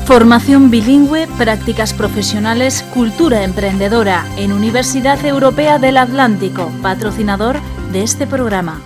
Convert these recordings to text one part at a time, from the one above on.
Formación bilingüe, prácticas profesionales, cultura emprendedora en Universidad Europea del Atlántico, patrocinador de este programa.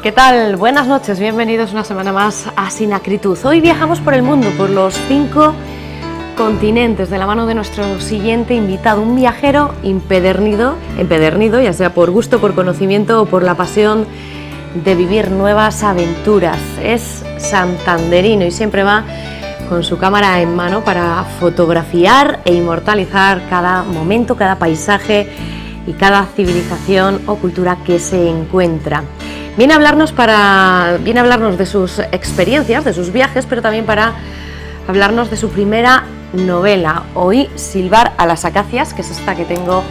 ¿Qué tal? Buenas noches, bienvenidos una semana más a Sin Acritud. Hoy viajamos por el mundo, por los 5 continentes, de la mano de nuestro siguiente invitado, un viajero empedernido, ya sea por gusto, por conocimiento o por la pasión de vivir nuevas aventuras. Es santanderino y siempre va con su cámara en mano para fotografiar e inmortalizar cada momento, cada paisaje y cada civilización o cultura que se encuentra. Viene a hablarnos de sus experiencias, de sus viajes, pero también para hablarnos de su primera novela, Oí silbar a las acacias, que es esta que tengo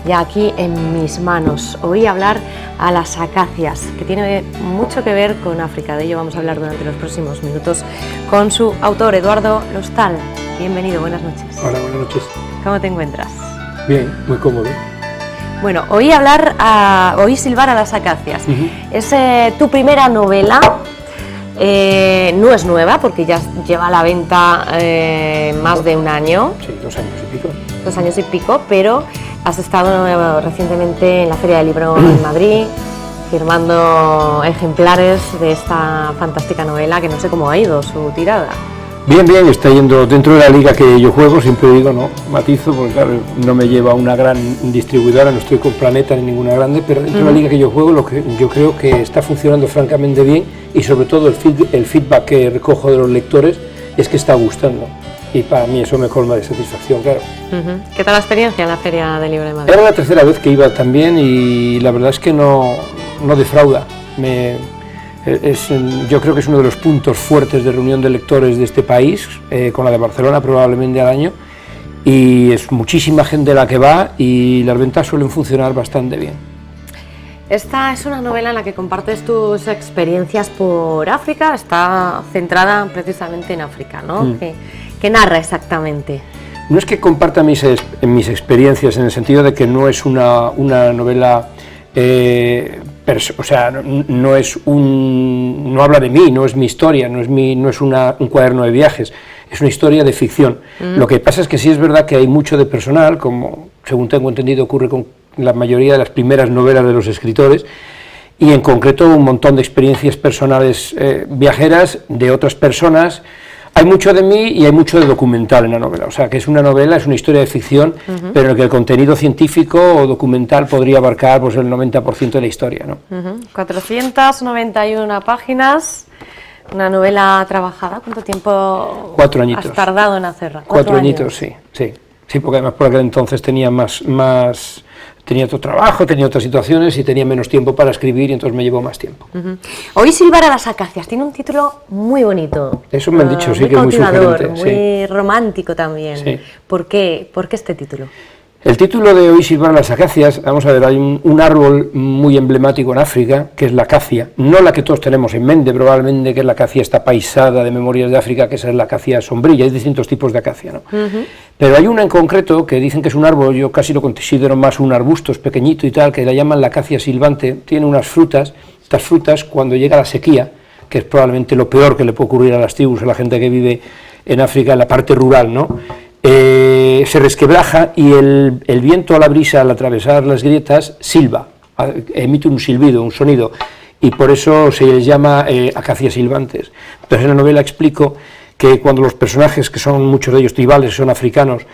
ya aquí en mis manos. Oí hablar a las acacias, que tiene mucho que ver con África. De ello vamos a hablar durante los próximos minutos con su autor, Eduardo Lostal. Bienvenido, buenas noches. Hola, buenas noches. ¿Cómo te encuentras? Bien, muy cómodo. Bueno, oí silbar a las acacias. Es tu primera novela, no es nueva porque ya lleva a la venta más de un año. Sí, 2 años y pico. 2 años y pico, pero has estado recientemente en la Feria del Libro en Madrid, firmando ejemplares de esta fantástica novela, que no sé cómo ha ido su tirada. Bien, está yendo dentro de la liga que yo juego, siempre digo, no, matizo, porque claro, no me lleva una gran distribuidora, no estoy con Planeta ni ninguna grande, pero dentro de la liga que yo juego, yo creo que está funcionando francamente bien y sobre todo el feedback que recojo de los lectores es que está gustando y para mí eso me colma de satisfacción, claro. ¿Qué tal la experiencia en la Feria del Libro de Madrid? Era la 3ª vez que iba también y la verdad es que no defrauda. Yo creo que es uno de los puntos fuertes de reunión de lectores de este país, con la de Barcelona probablemente al año, y es muchísima gente la que va y las ventas suelen funcionar bastante bien. Esta es una novela en la que compartes tus experiencias por África, está centrada precisamente en África, ¿no? ¿Qué narra exactamente? No es que comparta mis experiencias en el sentido de que no es una novela... no habla de mí, no es mi historia, no es un cuaderno de viajes, es una historia de ficción. Lo que pasa es que sí es verdad que hay mucho de personal, como según tengo entendido ocurre con la mayoría de las primeras novelas de los escritores, y en concreto un montón de experiencias personales viajeras de otras personas. Hay mucho de mí y hay mucho de documental en la novela, o sea que es una novela, es una historia de ficción, pero en el que el contenido científico o documental podría abarcar pues, el 90% de la historia, ¿no? 491 páginas, una novela trabajada. ¿Cuánto tiempo 4 añitos. has tardado en hacerla? 4 añitos, sí, porque además por aquel entonces tenía tenía otro trabajo, tenía otras situaciones y tenía menos tiempo para escribir y entonces me llevó más tiempo. Oí silbar a las acacias, tiene un título muy bonito. Eso me han dicho, sí, muy que es muy sugerente. Muy romántico también. Sí. ¿Por qué este título? El título de Oí silbar a las acacias, vamos a ver, hay un árbol muy emblemático en África, que es la acacia, no la que todos tenemos en mente, probablemente, que es la acacia esta paisada de Memorias de África, que esa es la acacia sombrilla, hay distintos tipos de acacia, ¿no? Pero hay una en concreto que dicen que es un árbol, yo casi lo considero más un arbusto, es pequeñito y tal, que la llaman la acacia silbante, tiene unas frutas, estas frutas cuando llega la sequía, que es probablemente lo peor que le puede ocurrir a las tribus, a la gente que vive en África, en la parte rural, ¿no? Se resquebraja y el viento a la brisa al atravesar las grietas silba, emite un silbido, un sonido, y por eso se les llama acacias silbantes. Entonces en la novela explico que cuando los personajes, que son muchos de ellos tribales, son africanos,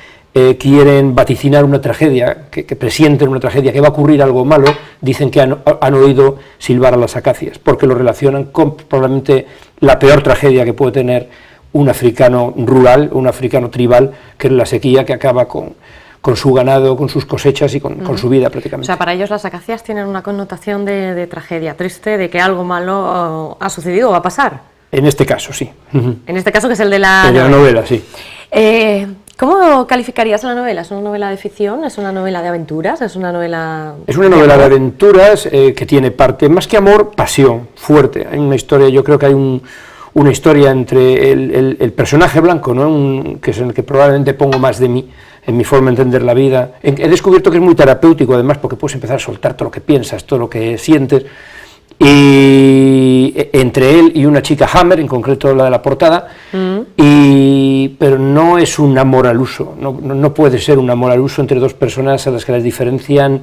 quieren vaticinar una tragedia, que presienten una tragedia, que va a ocurrir algo malo, dicen que han oído silbar a las acacias, porque lo relacionan con probablemente la peor tragedia que puede tener un africano rural, un africano tribal, que es la sequía que acaba con con su ganado, con sus cosechas y con su vida prácticamente. O sea, para ellos las acacias tienen una connotación de tragedia triste, de que algo malo ha sucedido o va a pasar. En este caso, sí. En este caso, que es el de la novela, sí. ¿Cómo calificarías la novela? ¿Es una novela de ficción? ¿Es una novela de aventuras? ¿Es una novela...? Es una novela de aventuras que tiene parte, más que amor, pasión, fuerte. Hay una historia, yo creo que hay una historia entre el personaje blanco, ¿no? Que es en el que probablemente pongo más de mí, en mi forma de entender la vida. He descubierto que es muy terapéutico, además, porque puedes empezar a soltar todo lo que piensas, todo lo que sientes. Y entre él y una chica, Hammer, en concreto la de la portada, pero no es un amor al uso, no puede ser un amor al uso entre dos personas a las que les diferencian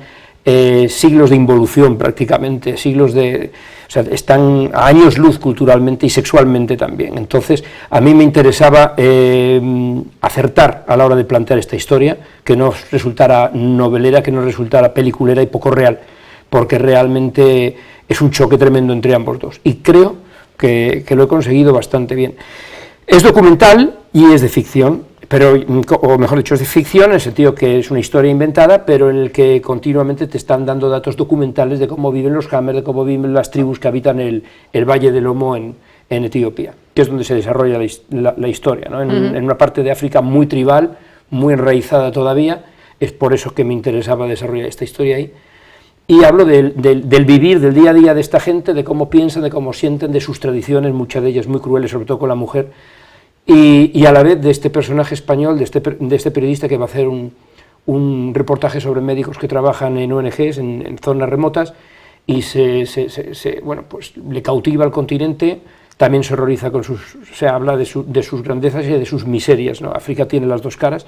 siglos de involución prácticamente, siglos de... O sea, están a años luz culturalmente y sexualmente también. Entonces, a mí me interesaba acertar a la hora de plantear esta historia, que no resultara novelera, que no resultara peliculera y poco real, porque realmente es un choque tremendo entre ambos dos, y creo que lo he conseguido bastante bien. Es documental y es de ficción, pero, o mejor dicho, es de ficción en el sentido que es una historia inventada, pero en el que continuamente te están dando datos documentales de cómo viven los Hammer, de cómo viven las tribus que habitan el Valle del Omo en Etiopía, que es donde se desarrolla la historia, ¿no? En una parte de África muy tribal, muy enraizada todavía. Es por eso que me interesaba desarrollar esta historia ahí. Y hablo del vivir, del día a día de esta gente, de cómo piensan, de cómo sienten, de sus tradiciones, muchas de ellas muy crueles, sobre todo con la mujer, y a la vez de este personaje español, de este periodista que va a hacer un reportaje sobre médicos que trabajan en ONGs, en zonas remotas, y bueno, pues le cautiva al continente, también se horroriza se habla de sus grandezas y de sus miserias, ¿no? África tiene las dos caras,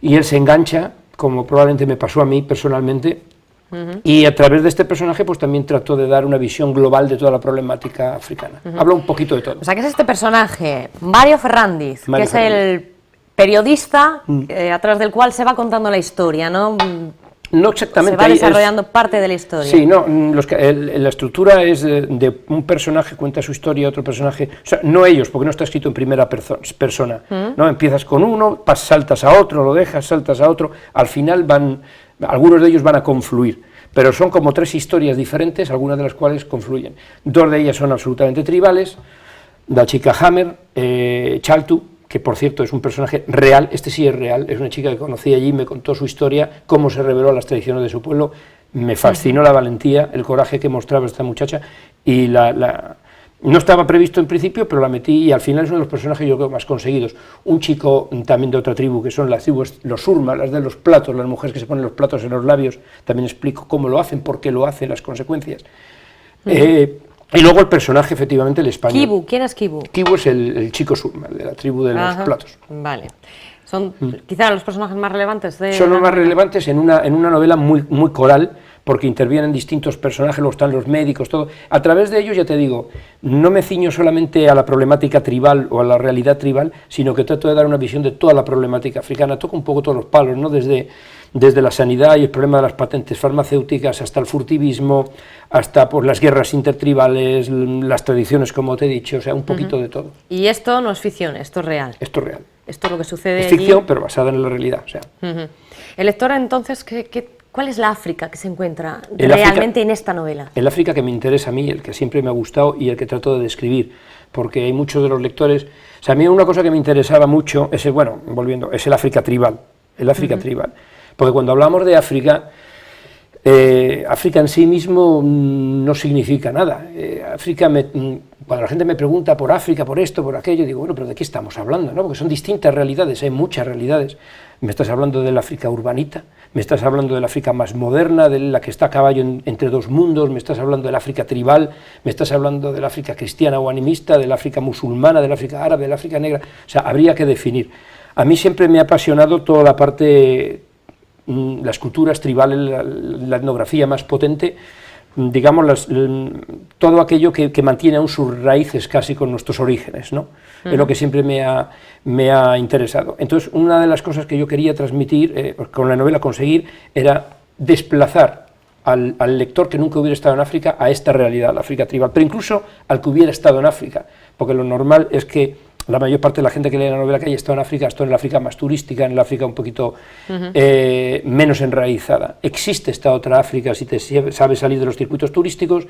y él se engancha, como probablemente me pasó a mí personalmente, y a través de este personaje pues también trató de dar una visión global de toda la problemática africana. Habla un poquito de todo. O sea, que es este personaje, Mario Ferrandiz, que es el periodista a través del cual se va contando la historia, ¿no? No exactamente. Se va desarrollando parte de la historia. Sí, no, la estructura es de un personaje cuenta su historia, otro personaje, o sea, no ellos, porque no está escrito en primera persona, ¿no? Empiezas con uno, saltas a otro, lo dejas, saltas a otro, al final algunos de ellos van a confluir, pero son como tres historias diferentes, algunas de las cuales confluyen. Dos de ellas son absolutamente tribales, la chica Hammer, Chaltu, que por cierto es un personaje real, este sí es real, es una chica que conocí allí, me contó su historia, cómo se reveló a las tradiciones de su pueblo, me fascinó la valentía, el coraje que mostraba esta muchacha, y no estaba previsto en principio, pero la metí y al final es uno de los personajes yo creo más conseguidos. Un chico también de otra tribu, que son las tribus, los Surma, las de los platos, las mujeres que se ponen los platos en los labios, también explico cómo lo hacen, por qué lo hacen, las consecuencias. Y luego el personaje, efectivamente, el español. Kibu, ¿quién es Kibu? Kibu es el chico Surma, de la tribu de los platos. Vale. Son quizá los personajes más relevantes de... Son los más relevantes en una novela muy coral, porque intervienen distintos personajes, luego están los médicos, todo. A través de ellos, ya te digo, no me ciño solamente a la problemática tribal o a la realidad tribal, sino que trato de dar una visión de toda la problemática africana, toco un poco todos los palos, ¿no? Desde la sanidad y el problema de las patentes farmacéuticas, hasta el furtivismo, hasta pues, las guerras intertribales, las tradiciones, como te he dicho, o sea, un poquito de todo. Y esto no es ficción, esto es real. Esto es real. Esto es lo que sucede Es ficción, allí. pero basada en la realidad. O sea. El lector, entonces, ¿cuál es la África que se encuentra realmente en esta novela? El África que me interesa a mí, el que siempre me ha gustado y el que trato de describir, porque hay muchos de los lectores... O sea, a mí una cosa que me interesaba mucho es el África tribal, tribal. Porque cuando hablamos de África, África en sí mismo no significa nada. Cuando la gente me pregunta por África, por esto, por aquello, digo, bueno, pero ¿de qué estamos hablando? ¿No? Porque son distintas realidades, hay muchas realidades. Me estás hablando del África urbanita, me estás hablando del África más moderna, de la que está a caballo entre dos mundos, me estás hablando del África tribal, me estás hablando del África cristiana o animista, del África musulmana, del África árabe, del África negra. O sea, habría que definir. A mí siempre me ha apasionado toda la parte... las culturas tribales, la etnografía más potente, digamos, todo aquello que mantiene aún sus raíces casi con nuestros orígenes, ¿no? Es lo que siempre me ha interesado. Entonces, una de las cosas que yo quería transmitir, con la novela conseguir, era desplazar al lector que nunca hubiera estado en África a esta realidad, la África tribal, pero incluso al que hubiera estado en África, porque lo normal es que la mayor parte de la gente que lee la novela que hay está en África, está en el África más turística, en el África un poquito menos enraizada. Existe esta otra África, si te sabes salir de los circuitos turísticos,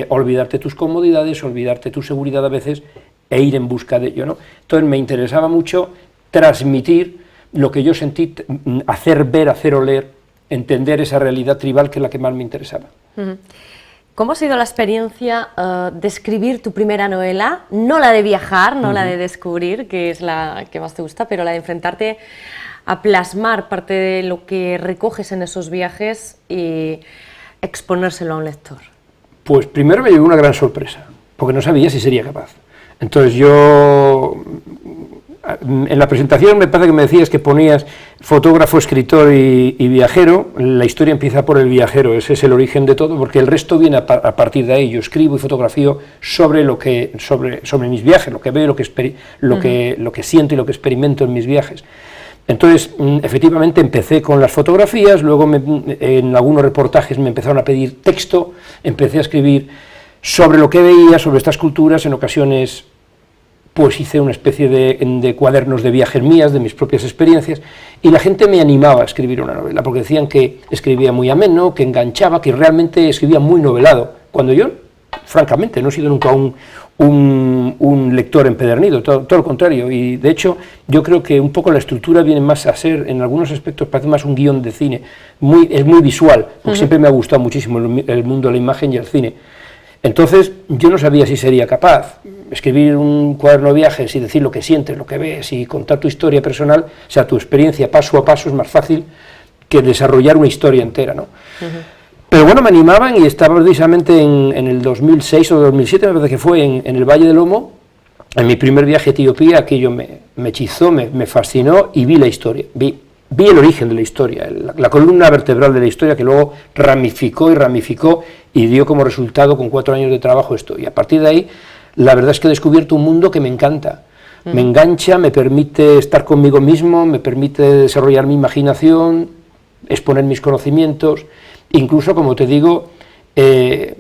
olvidarte tus comodidades, olvidarte tu seguridad a veces e ir en busca de ello, ¿no? Entonces me interesaba mucho transmitir lo que yo sentí, hacer ver, hacer oler, entender esa realidad tribal que es la que más me interesaba. ¿Cómo ha sido la experiencia de escribir tu primera novela? No la de viajar, no la de descubrir, que es la que más te gusta, pero la de enfrentarte a plasmar parte de lo que recoges en esos viajes y exponérselo a un lector. Pues primero me llevé una gran sorpresa, porque no sabía si sería capaz. Entonces yo, en la presentación me parece que me decías que ponías fotógrafo, escritor y viajero. La historia empieza por el viajero, ese es el origen de todo, porque el resto viene a partir de ahí. Yo escribo y fotografío sobre mis viajes, lo que veo, lo que siento y lo que experimento en mis viajes. Entonces, efectivamente empecé con las fotografías, luego en algunos reportajes me empezaron a pedir texto, empecé a escribir sobre lo que veía, sobre estas culturas. En ocasiones pues hice una especie de cuadernos de viajes mías, de mis propias experiencias, y la gente me animaba a escribir una novela, porque decían que escribía muy ameno, que enganchaba, que realmente escribía muy novelado, cuando yo, francamente, no he sido nunca un lector empedernido, todo lo contrario, y de hecho yo creo que un poco la estructura viene más a ser, en algunos aspectos parece más un guión de cine, es muy visual, porque siempre me ha gustado muchísimo el mundo de la imagen y el cine. Entonces yo no sabía si sería capaz escribir un cuaderno de viajes y decir lo que sientes, lo que ves y contar tu historia personal, o sea, tu experiencia paso a paso es más fácil que desarrollar una historia entera, ¿no? Pero bueno, me animaban y estaba precisamente en el 2006 o 2007, me parece que fue, en el Valle del Omo, en mi primer viaje a Etiopía. Aquello me hechizó, me fascinó y vi la historia, vi el origen de la historia, la columna vertebral de la historia que luego ramificó y dio como resultado, con 4 años de trabajo, esto. Y a partir de ahí, la verdad es que he descubierto un mundo que me encanta, me engancha, me permite estar conmigo mismo, me permite desarrollar mi imaginación, exponer mis conocimientos, incluso, como te digo,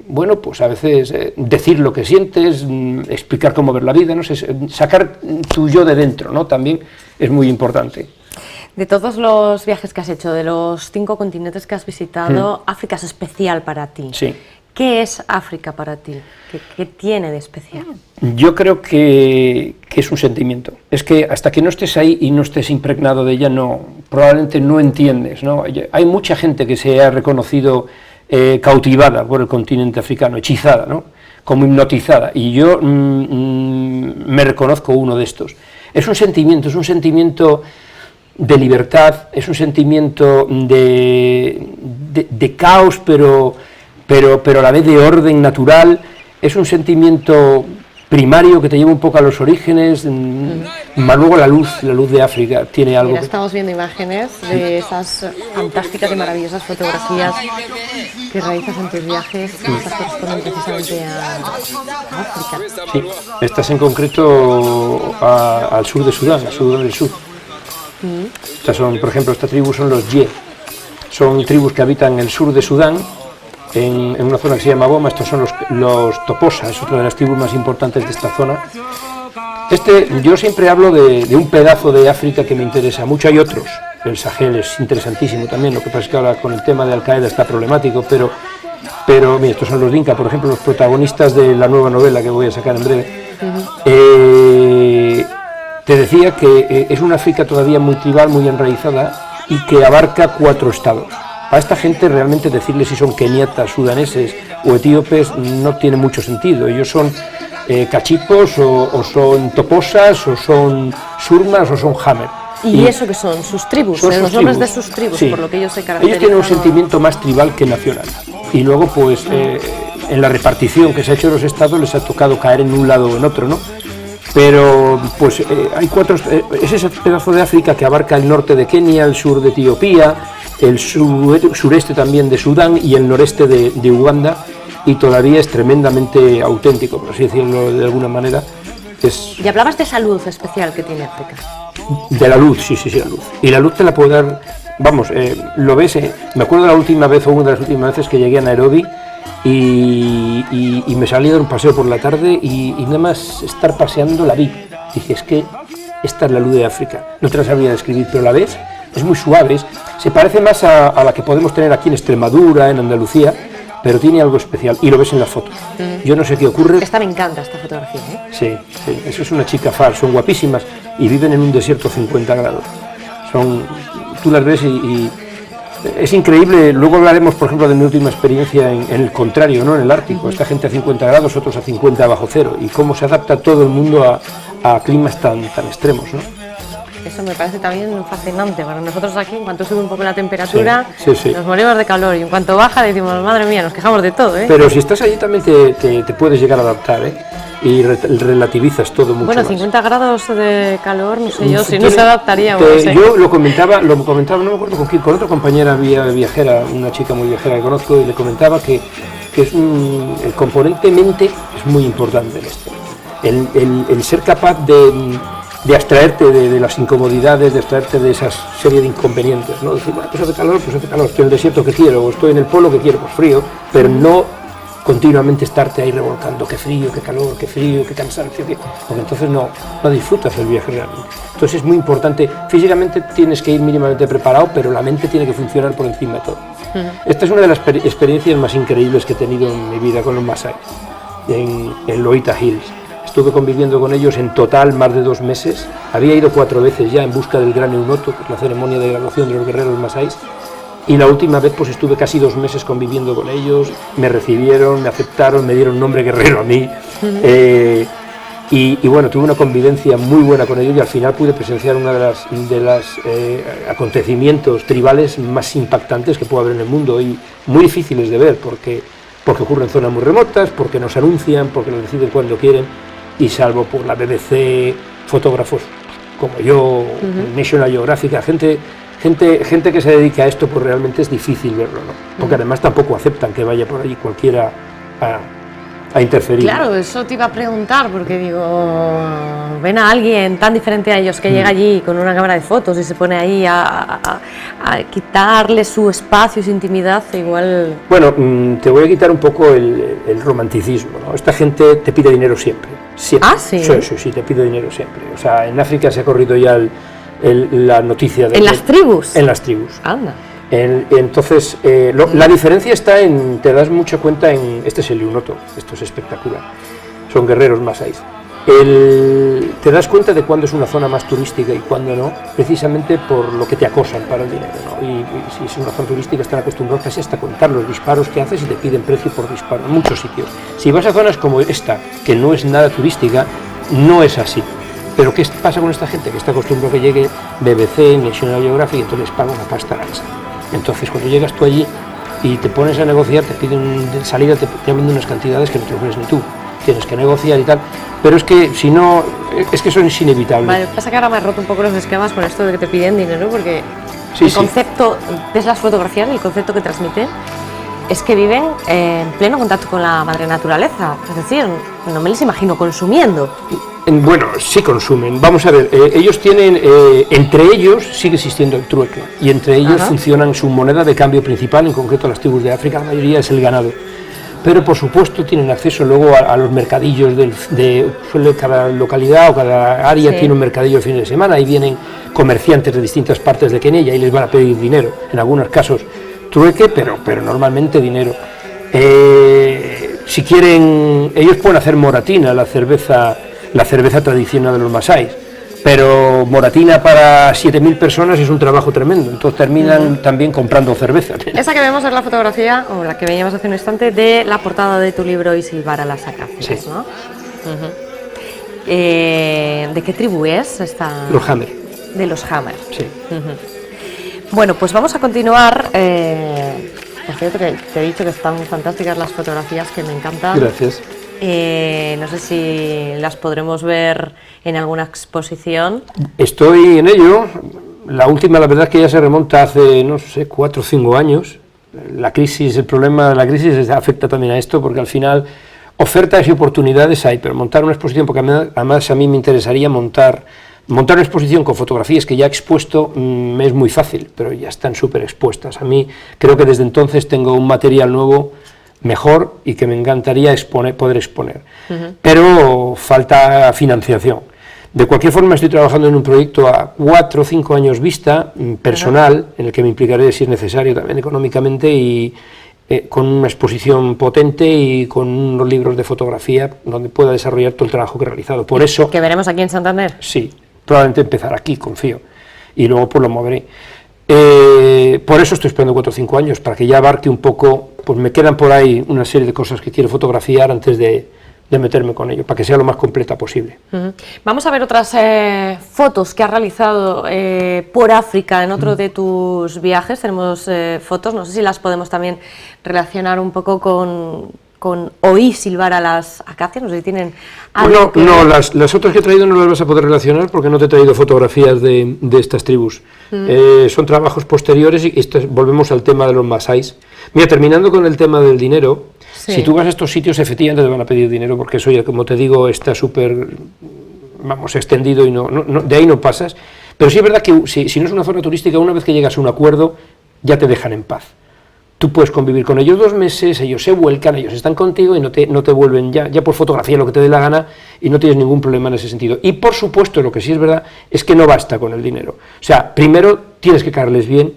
bueno, pues a veces decir lo que sientes, explicar cómo ver la vida, no sé, sacar tu yo de dentro, ¿no? También es muy importante. De todos los viajes que has hecho, de los 5 continentes que has visitado, África es especial para ti. Sí. ¿Qué es África para ti? ¿Qué tiene de especial? Yo creo que es un sentimiento. Es que hasta que no estés ahí y no estés impregnado de ella, probablemente no entiendes, ¿no? Hay mucha gente que se ha reconocido cautivada por el continente africano, hechizada, ¿no? Como hipnotizada, y yo me reconozco uno de estos. Es un sentimiento de libertad, es un sentimiento de caos, pero a la vez de orden natural. Es un sentimiento primario que te lleva un poco a los orígenes, más luego la luz de África tiene algo. Mira, estamos viendo imágenes de esas fantásticas y maravillosas fotografías que realizas en tus viajes, estas corresponden precisamente a África. Sí, estas en concreto al sur de Sudán, al Sudán del Sur. Estas son, por ejemplo, esta tribu son los Ye, son tribus que habitan el sur de Sudán, en una zona que se llama Boma. Estos son los Toposa, es otra de las tribus más importantes de esta zona. Yo siempre hablo de un pedazo de África que me interesa mucho, hay otros, el Sahel es interesantísimo también, lo que pasa es que ahora con el tema de Al-Qaeda está problemático, pero mira, estos son los Dinka, por ejemplo, los protagonistas de la nueva novela que voy a sacar en breve. Te decía que es una África todavía muy tribal, muy enraizada y que abarca 4 estados. A esta gente realmente decirles si son keniatas, sudaneses o etíopes no tiene mucho sentido. Ellos son cachipos o son toposas o son surmas o son hammer. ¿Y eso qué son? ¿Sus tribus? Son los sus nombres tribus. De sus tribus, Sí. por lo que ellos se caracterizan. Ellos tienen un sentimiento más tribal que nacional. Y luego, pues, en la repartición que se ha hecho de los estados les ha tocado caer en un lado o en otro, ¿no? Pero pues hay 4, es ese pedazo de África que abarca el norte de Kenia, el sur de Etiopía, el sureste también de Sudán y el noreste de Uganda, y todavía es tremendamente auténtico, por así decirlo de alguna manera. Y hablabas de esa luz especial que tiene África. De la luz, sí, la luz. Y la luz te la puedo dar, vamos, lo ves, me acuerdo de la última vez o una de las últimas veces que llegué a Nairobi y me salí a dar un paseo por la tarde y nada más estar paseando la vi. Dije, es que esta es la luz de África, no te la sabría describir, pero la ves, es muy suave, se parece más a la que podemos tener aquí en Extremadura, en Andalucía, pero tiene algo especial, y lo ves en la foto. Yo no sé qué ocurre. Esta me encanta, esta fotografía, ¿eh? Sí, sí, eso es una chica far, son guapísimas, y viven en un desierto 50 grados. Tú las ves y es increíble. Luego hablaremos, por ejemplo, de mi última experiencia en el contrario, ¿no? En el Ártico. Esta gente a 50 grados, otros a 50 bajo cero, y cómo se adapta todo el mundo a climas tan extremos, ¿no? Eso me parece también fascinante. Para nosotros aquí, en cuanto sube un poco la temperatura, sí. nos morimos de calor, y en cuanto baja decimos, madre mía, nos quejamos de todo, ¿eh? Pero si estás allí también te puedes llegar a adaptar, ¿eh? Y relativizas todo mucho bueno, más. 50 grados de calor, no sé yo, si no se adaptaríamos. Yo lo comentaba, no me acuerdo con quién, con otra compañera viajera, una chica muy viajera que conozco, y le comentaba que el componente mente es muy importante en esto. El ser capaz de abstraerte de las incomodidades, de abstraerte de esas serie de inconvenientes, ¿no? Decir, bueno, pues hace calor, estoy en el desierto, que quiero, o estoy en el polo, que quiero, pues frío, pero no continuamente estarte ahí revolcando, qué frío, qué calor, qué frío, qué cansancio, porque entonces no disfrutas el viaje realmente. Entonces es muy importante, físicamente tienes que ir mínimamente preparado, pero la mente tiene que funcionar por encima de todo. Esta es una de las experiencias más increíbles que he tenido en mi vida con los Masái, en Loita Hills. Estuve conviviendo con ellos en total más de 2 meses, había ido 4 veces ya en busca del Gran Eunoto, que es la ceremonia de graduación de los guerreros Masáis, y la última vez pues estuve casi 2 meses conviviendo con ellos, me recibieron, me aceptaron, me dieron nombre guerrero a mí, y bueno, tuve una convivencia muy buena con ellos, y al final pude presenciar uno de los acontecimientos tribales más impactantes que puede haber en el mundo, y muy difíciles de ver, porque ocurren en zonas muy remotas, porque nos anuncian, porque lo deciden cuando quieren, y salvo por la BBC, fotógrafos como yo, National Geographic, gente que se dedica a esto, pues realmente es difícil verlo, ¿no? Porque además tampoco aceptan que vaya por allí cualquiera a interferir. Claro, eso te iba a preguntar, porque digo, ven a alguien tan diferente a ellos que llega allí con una cámara de fotos y se pone ahí a quitarle su espacio, su intimidad, igual... Bueno, te voy a quitar un poco el romanticismo, ¿no? Esta gente te pide dinero siempre. ¿Ah, sí? Sí, te pide dinero siempre. O sea, en África se ha corrido ya la noticia de... ¿En las tribus? En las tribus. Anda. Entonces, la diferencia está te das mucha cuenta este es el Eunoto, esto es espectacular, son guerreros masáis. Te das cuenta de cuándo es una zona más turística y cuándo no, precisamente por lo que te acosan para el dinero, ¿no? Y si es una zona turística están acostumbrados casi hasta contar los disparos que haces y te piden precio por disparo en muchos sitios. Si vas a zonas como esta, que no es nada turística, no es así. Pero ¿qué pasa con esta gente? Que está acostumbrado que llegue BBC, National Geographic, y entonces les paga una pasta gansa. Entonces cuando llegas tú allí y te pones a negociar, te piden de salida, te hablan de unas cantidades que no te lo pones ni tú, tienes que negociar y tal, pero es que si no, es que eso es inevitable. Vale, pasa que ahora me he roto un poco los esquemas con esto de que te piden dinero, porque el concepto, ves las fotografías, el concepto que transmiten es que viven en pleno contacto con la madre naturaleza, es decir, no me les imagino consumiendo. Bueno, sí consumen. Vamos a ver, ellos tienen, entre ellos sigue existiendo el trueque, y entre ellos funcionan su moneda de cambio principal, en concreto las tribus de África, la mayoría es el ganado. Pero por supuesto tienen acceso luego a los mercadillos cada localidad o cada área tiene un mercadillo el fin de semana, y vienen comerciantes de distintas partes de Kenia y les van a pedir dinero, en algunos casos trueque, pero normalmente dinero. Si quieren, ellos pueden hacer moratina, la cerveza tradicional de los masáis, pero moratina para 7.000 personas es un trabajo tremendo, entonces terminan también comprando cerveza. Esa que vemos es la fotografía, o la que veíamos hace un instante, de la portada de tu libro Y silbar a las acacias, ¿no? ¿De qué tribu es esta? Los Hammer. De los Hammer. Sí. Bueno, pues vamos a continuar. Por cierto, que te he dicho que están fantásticas las fotografías, que me encantan. Gracias. No sé si las podremos ver en alguna exposición. Estoy en ello. La última, la verdad, es que ya se remonta hace, no sé, 4 o 5 años. El problema de la crisis afecta también a esto, porque al final ofertas y oportunidades hay, pero montar una exposición, porque además a mí me interesaría montar una exposición con fotografías que ya he expuesto, es muy fácil, pero ya están súper expuestas. A mí creo que desde entonces tengo un material nuevo mejor y que me encantaría poder exponer, pero falta financiación. De cualquier forma, estoy trabajando en un proyecto a 4 o 5 años vista, personal, en el que me implicaré, si es necesario, también económicamente, y con una exposición potente y con unos libros de fotografía donde pueda desarrollar todo el trabajo que he realizado. Por eso... ¿Que veremos aquí en Santander? Sí, probablemente empezar aquí, confío, y luego pues lo moveré. Por eso estoy esperando 4 o 5 años, para que ya abarque un poco, pues me quedan por ahí una serie de cosas que quiero fotografiar antes de meterme con ello, para que sea lo más completa posible. Vamos a ver otras fotos que has realizado por África en otro de tus viajes. Tenemos fotos, no sé si las podemos también relacionar un poco con oír silbar a las acacias, no sé si tienen algo que... No, las otras que he traído no las vas a poder relacionar porque no te he traído fotografías de estas tribus. Son trabajos posteriores y volvemos al tema de los masáis. Mira, terminando con el tema del dinero, si tú vas a estos sitios efectivamente te van a pedir dinero porque eso ya, como te digo, está súper, vamos, extendido y de ahí no pasas. Pero sí es verdad que si no es una zona turística, una vez que llegas a un acuerdo, ya te dejan en paz. Tú puedes convivir con ellos 2 meses, ellos se vuelcan, ellos están contigo y no te vuelven ya por fotografía lo que te dé la gana y no tienes ningún problema en ese sentido. Y por supuesto, lo que sí es verdad es que no basta con el dinero. O sea, primero tienes que caerles bien,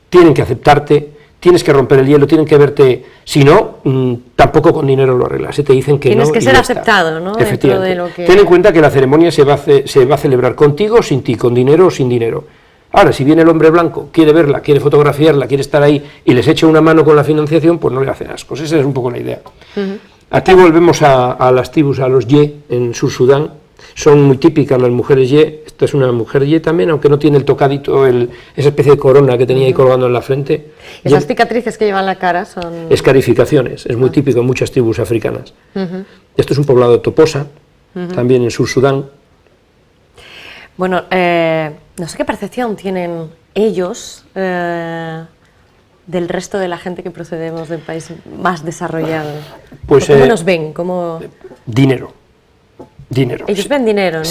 tienen que aceptarte, tienes que romper el hielo, tienen que verte, si no, tampoco con dinero lo arreglas, te dicen que tienes no. Tienes que ser aceptado, ¿no? Efectivamente. Dentro de lo que... Ten en cuenta que la ceremonia se va a celebrar contigo o sin ti, con dinero o sin dinero. Ahora, si viene el hombre blanco, quiere verla, quiere fotografiarla, quiere estar ahí y les echa una mano con la financiación, pues no le hacen ascos. Esa es un poco la idea. Aquí volvemos a las tribus, a los Ye, en Sur Sudán. Son muy típicas las mujeres Ye. Esta es una mujer Ye también, aunque no tiene el tocadito, esa especie de corona que tenía ahí colgando en la frente. Esas cicatrices que llevan en la cara son... Escarificaciones, es muy típico en muchas tribus africanas. Esto es un poblado de Toposa, también en Sur Sudán. Bueno, no sé qué percepción tienen ellos del resto de la gente que procedemos del país más desarrollado. Pues, ¿cómo nos ven? ¿Cómo... Dinero. Ellos ven dinero en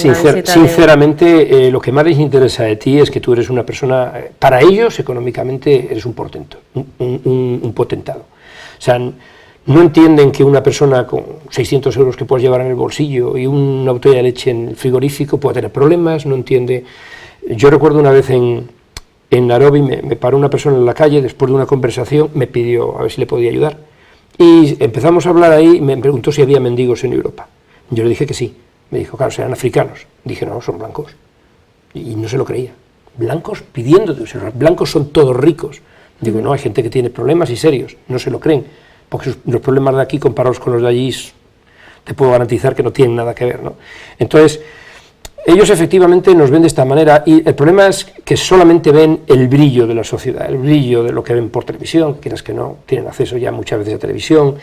sinceramente, lo que más les interesa de ti es que tú eres una persona, para ellos económicamente eres un portento, un potentado. O sea, no entienden que una persona con 600 euros que puedas llevar en el bolsillo y una botella de leche en el frigorífico pueda tener problemas, no entiende. Yo recuerdo una vez en Nairobi me paró una persona en la calle, después de una conversación me pidió a ver si le podía ayudar. Y empezamos a hablar ahí, me preguntó si había mendigos en Europa. Yo le dije que sí. Me dijo, claro, serán africanos. Dije, no, son blancos. Y no se lo creía. Blancos pidiéndote, o sea, los blancos son todos ricos. Digo, no, hay gente que tiene problemas y serios, no se lo creen. Porque los problemas de aquí comparados con los de allí, te puedo garantizar que no tienen nada que ver, ¿no? Entonces, ellos efectivamente nos ven de esta manera y el problema es que solamente ven el brillo de la sociedad, el brillo de lo que ven por televisión, quieras que no, tienen acceso ya muchas veces a televisión,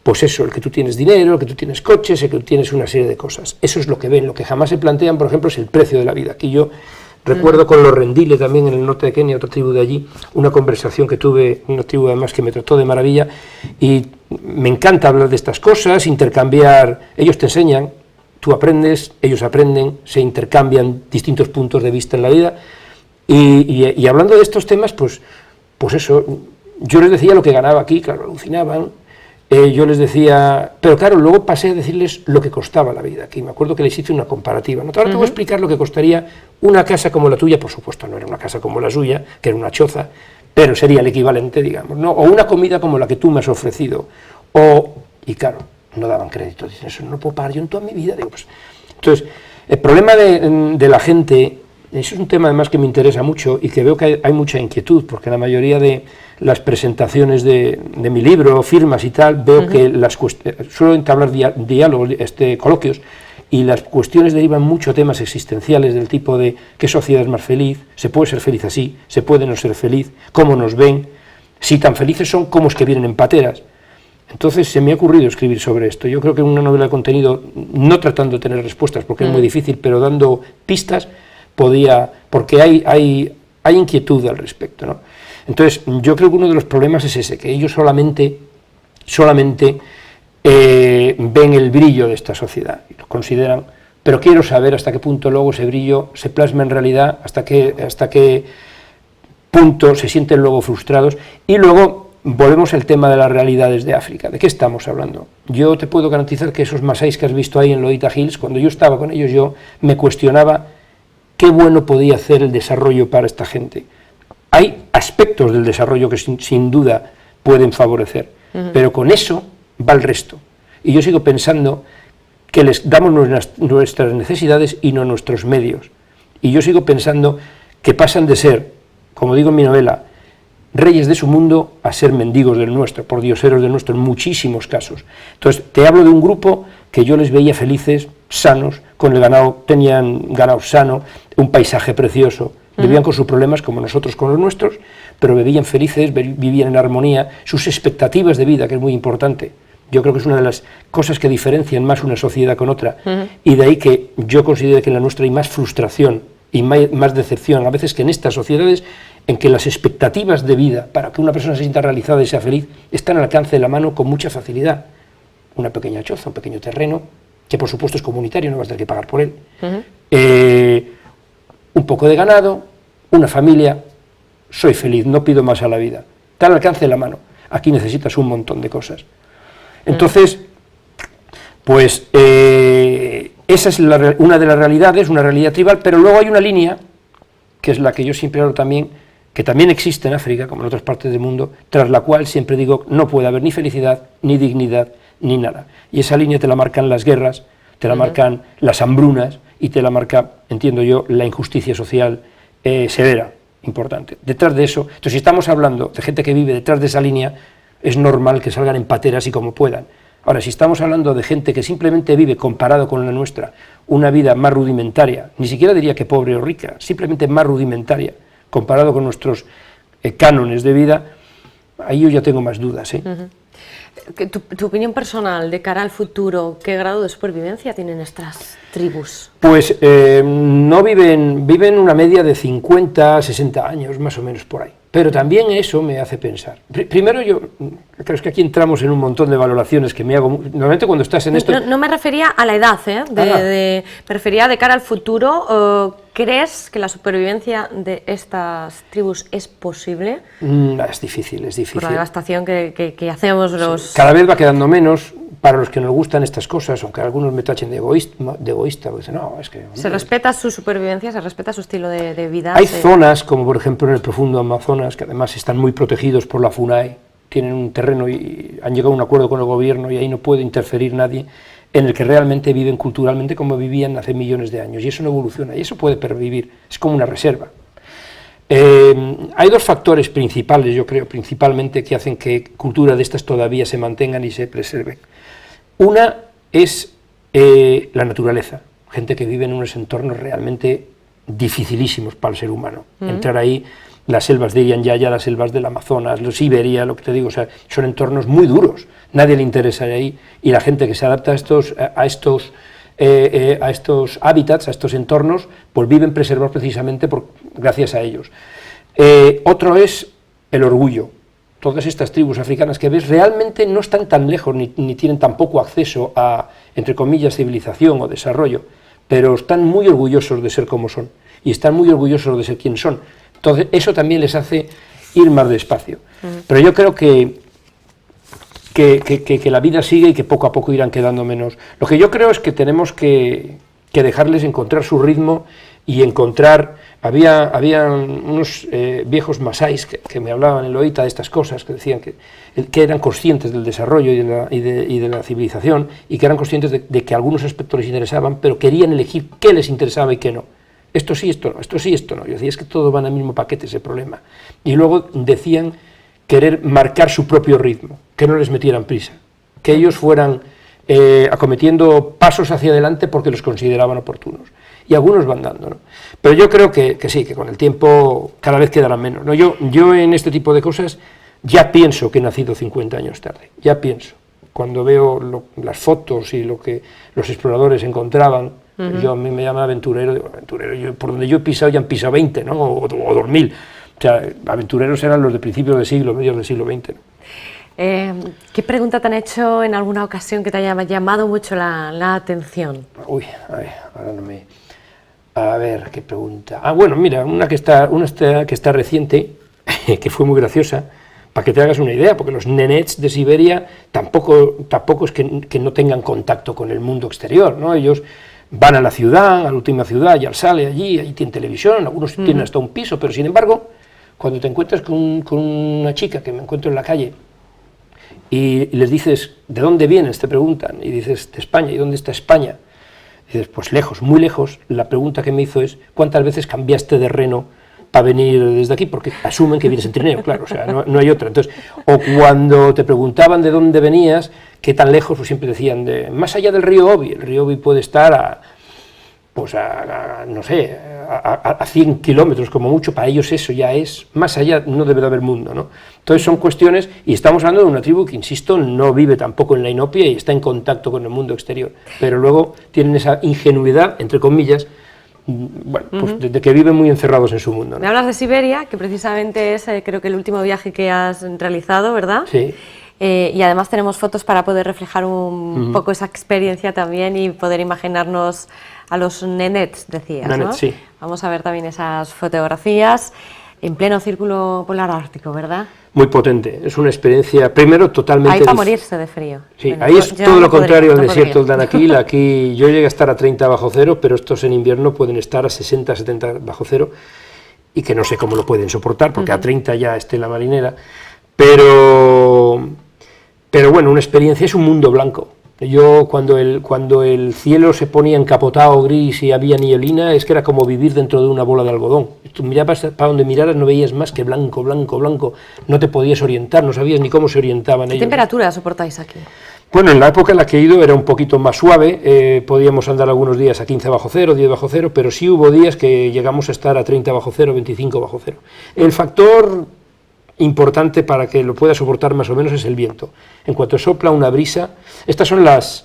pues eso, el que tú tienes dinero, el que tú tienes coches, el que tú tienes una serie de cosas. Eso es lo que ven, lo que jamás se plantean, por ejemplo, es el precio de la vida. Aquí yo recuerdo con los Rendile también en el norte de Kenia, otra tribu de allí, una conversación que tuve, una tribu además que me trató de maravilla, y me encanta hablar de estas cosas, intercambiar, ellos te enseñan, tú aprendes, ellos aprenden, se intercambian distintos puntos de vista en la vida, y hablando de estos temas, pues eso, yo les decía lo que ganaba aquí, claro, alucinaban. Yo les decía, pero claro, luego pasé a decirles lo que costaba la vida aquí. Me acuerdo que les hice una comparativa. ¿No? Ahora te voy a explicar lo que costaría una casa como la tuya, por supuesto no era una casa como la suya, que era una choza, pero sería el equivalente, digamos, ¿no? O una comida como la que tú me has ofrecido. Y claro, no daban crédito, dicen, eso no lo puedo pagar yo en toda mi vida. Digo, pues, entonces, el problema de la gente, eso es un tema además que me interesa mucho y que veo que hay mucha inquietud, porque la mayoría de las presentaciones de mi libro, firmas y tal, veo que suelo entablar diálogos, coloquios, y las cuestiones derivan mucho temas existenciales del tipo de qué sociedad es más feliz, se puede ser feliz así, se puede no ser feliz, cómo nos ven, si tan felices son, cómo es que vienen en pateras. Entonces se me ha ocurrido escribir sobre esto. Yo creo que una novela de contenido, no tratando de tener respuestas, porque es muy difícil, pero dando pistas, porque hay inquietud al respecto, ¿no? Entonces, yo creo que uno de los problemas es ese, que ellos solamente ven el brillo de esta sociedad, y lo consideran, pero quiero saber hasta qué punto luego ese brillo se plasma en realidad, hasta qué punto se sienten luego frustrados, y luego volvemos al tema de las realidades de África. ¿De qué estamos hablando? Yo te puedo garantizar que esos masáis que has visto ahí en Lodita Hills, cuando yo estaba con ellos, yo me cuestionaba qué bueno podía hacer el desarrollo para esta gente. Hay aspectos del desarrollo que sin duda pueden favorecer, pero con eso va el resto. Y yo sigo pensando que les damos nuestras necesidades y no nuestros medios. Y yo sigo pensando que pasan de ser, como digo en mi novela, reyes de su mundo a ser mendigos del nuestro, por dioseros del nuestro, en muchísimos casos. Entonces, te hablo de un grupo que yo les veía felices, sanos, con el ganado, tenían ganado sano, un paisaje precioso, vivían con sus problemas como nosotros con los nuestros, pero vivían felices, vivían en armonía, sus expectativas de vida, que es muy importante. Yo creo que es una de las cosas que diferencian más una sociedad con otra, y de ahí que yo considero que en la nuestra hay más frustración y más decepción, a veces que en estas sociedades, en que las expectativas de vida para que una persona se sienta realizada y sea feliz están al alcance de la mano con mucha facilidad. Una pequeña choza, un pequeño terreno, que por supuesto es comunitario, no vas a tener que pagar por él, un poco de ganado, una familia, soy feliz, no pido más a la vida. Está al alcance de la mano. Aquí necesitas un montón de cosas. Entonces, pues esa es una de las realidades, una realidad tribal, pero luego hay una línea, que es la que yo siempre hablo también, que también existe en África, como en otras partes del mundo, tras la cual siempre digo, no puede haber ni felicidad, ni dignidad, ni nada. Y esa línea te la marcan las guerras, te la marcan las hambrunas, y te la marca, entiendo yo, la injusticia social severa, importante. Detrás de eso, entonces si estamos hablando de gente que vive detrás de esa línea, es normal que salgan en pateras y como puedan. Ahora, si estamos hablando de gente que simplemente vive, comparado con la nuestra, una vida más rudimentaria, ni siquiera diría que pobre o rica, simplemente más rudimentaria, comparado con nuestros cánones de vida, ahí yo ya tengo más dudas. Tu opinión personal de cara al futuro, ¿qué grado de supervivencia tienen estas tribus? Pues no viven una media de 50, 60 años, más o menos por ahí. Pero también eso me hace pensar. Primero yo creo que aquí entramos en un montón de valoraciones que me hago. Normalmente cuando estás en esto... No me refería a la edad, me refería de cara al futuro. ¿Crees que la supervivencia de estas tribus es posible? Es difícil, es difícil. Por la devastación que hacemos los... Sí. Cada vez va quedando menos para los que nos gustan estas cosas, aunque algunos me tachen de egoísta, porque dicen, no, es que... ¿Se respeta su supervivencia, se respeta su estilo de vida? Hay zonas, como por ejemplo en el profundo Amazonas, que además están muy protegidos por la FUNAI, tienen un terreno y han llegado a un acuerdo con el gobierno y ahí no puede interferir nadie, en el que realmente viven culturalmente como vivían hace millones de años, y eso no evoluciona, y eso puede pervivir, es como una reserva. Hay dos factores principales, yo creo, principalmente, que hacen que culturas de estas todavía se mantengan y se preserven. Una es la naturaleza, gente que vive en unos entornos realmente dificilísimos para el ser humano. Entrar ahí, las selvas de Irianyaya, las selvas del Amazonas, los Siberia, lo que te digo, o sea, son entornos muy duros, nadie le interesa ahí, y la gente que se adapta a estos hábitats, a estos entornos, pues viven preservados precisamente gracias a ellos. Otro es el orgullo. Todas estas tribus africanas que ves realmente no están tan lejos ni tienen tan poco acceso a, entre comillas, civilización o desarrollo, pero están muy orgullosos de ser como son y están muy orgullosos de ser quien son. Entonces eso también les hace ir más despacio. Pero yo creo que la vida sigue y que poco a poco irán quedando menos. Lo que yo creo es que tenemos que dejarles encontrar su ritmo y encontrar... Había unos viejos masáis que me hablaban en Lodita de estas cosas, que decían que eran conscientes del desarrollo y de la civilización, y que eran conscientes de que algunos aspectos les interesaban, pero querían elegir qué les interesaba y qué no. Esto sí, esto no, esto sí, esto no. Yo decía, es que todo va en el mismo paquete, ese problema. Y luego decían querer marcar su propio ritmo, que no les metieran prisa, que ellos fueran acometiendo pasos hacia adelante porque los consideraban oportunos. Y algunos van dando, ¿no? Pero yo creo que sí, que con el tiempo cada vez quedarán menos, ¿no? Yo en este tipo de cosas ya pienso que he nacido 50 años tarde, ya pienso. Cuando veo las fotos y lo que los exploradores encontraban, yo a mí me llaman aventurero, por donde yo he pisado ya han pisado 20, ¿no? O 2000. O sea, aventureros eran los de principios del siglo, medios del siglo XX, ¿no? ¿Qué pregunta te han hecho en alguna ocasión que te haya llamado mucho la atención? Uy, ahora no me... A ver, ¿qué pregunta? Bueno, mira, una que está reciente, que fue muy graciosa, para que te hagas una idea, porque los nenets de Siberia tampoco es que no tengan contacto con el mundo exterior, ¿no? Ellos van a la ciudad, a la última ciudad, y al sale allí tienen televisión, algunos tienen hasta un piso, pero sin embargo, cuando te encuentras con una chica que me encuentro en la calle y les dices, ¿de dónde vienes?, te preguntan, y dices, de España, ¿y dónde está España? Y dices, pues lejos, muy lejos. La pregunta que me hizo es, ¿cuántas veces cambiaste de Reno para venir desde aquí? Porque asumen que vienes en trineo, claro, o sea, no hay otra. Entonces, o cuando te preguntaban de dónde venías, qué tan lejos, pues siempre decían, más allá del río Obi. El río Obi puede estar no sé, a 100 kilómetros como mucho. Para ellos eso ya es, más allá no debe de haber mundo, ¿no? Entonces son cuestiones, y estamos hablando de una tribu que, insisto, no vive tampoco en la inopia y está en contacto con el mundo exterior, pero luego tienen esa ingenuidad, entre comillas, bueno, pues de que viven muy encerrados en su mundo, ¿no? Me hablas de Siberia, que precisamente es, creo que el último viaje que has realizado, ¿verdad? Sí. Y además tenemos fotos para poder reflejar un poco esa experiencia también y poder imaginarnos a los nenets, decías, ¿no? Sí. Vamos a ver también esas fotografías en pleno círculo polar ártico, ¿verdad? Muy potente, es una experiencia, primero, totalmente... Ahí para morirse de frío. Sí, bueno, ahí es todo lo contrario al desierto del podría. Danakil. Aquí yo llegué a estar a 30 bajo cero, pero estos en invierno pueden estar a 60, 70 bajo cero, y que no sé cómo lo pueden soportar, porque a 30 ya esté la marinera, pero bueno, una experiencia, es un mundo blanco. Yo cuando el cielo se ponía encapotado gris y había niebla, es que era como vivir dentro de una bola de algodón. Tú mirabas para donde miraras, no veías más que blanco, blanco, blanco. No te podías orientar, no sabías ni cómo se orientaban ¿Qué ellos. temperatura soportáis aquí? Bueno, en la época en la que he ido era un poquito más suave, podíamos andar algunos días a 15 bajo cero, 10 bajo cero, pero sí hubo días que llegamos a estar a 30 bajo cero, 25 bajo cero. El factor importante para que lo pueda soportar más o menos es el viento. En cuanto sopla una brisa, estas son las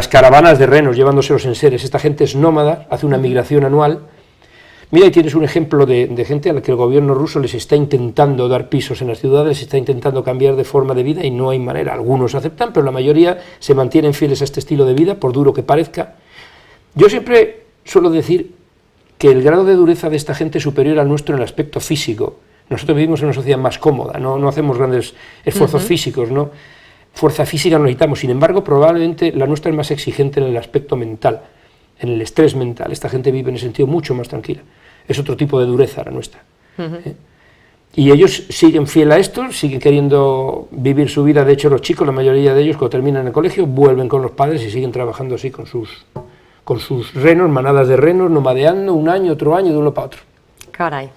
caravanas de renos llevándose los enseres. Esta gente es nómada, hace una migración anual. Mira, ahí tienes un ejemplo de gente a la que el gobierno ruso les está intentando dar pisos en las ciudades, les está intentando cambiar de forma de vida y no hay manera. Algunos aceptan, pero la mayoría se mantienen fieles a este estilo de vida, por duro que parezca. Yo siempre suelo decir que el grado de dureza de esta gente es superior al nuestro en el aspecto físico. Nosotros vivimos en una sociedad más cómoda, no hacemos grandes esfuerzos físicos, ¿no? Fuerza física no necesitamos, sin embargo, probablemente la nuestra es más exigente en el aspecto mental, en el estrés mental. Esta gente vive en ese sentido mucho más tranquila. Es otro tipo de dureza la nuestra. Y ellos siguen fiel a esto, siguen queriendo vivir su vida. De hecho, los chicos, la mayoría de ellos, cuando terminan el colegio, vuelven con los padres y siguen trabajando así con sus renos, manadas de renos, nomadeando un año, otro año, de uno para otro. Caray.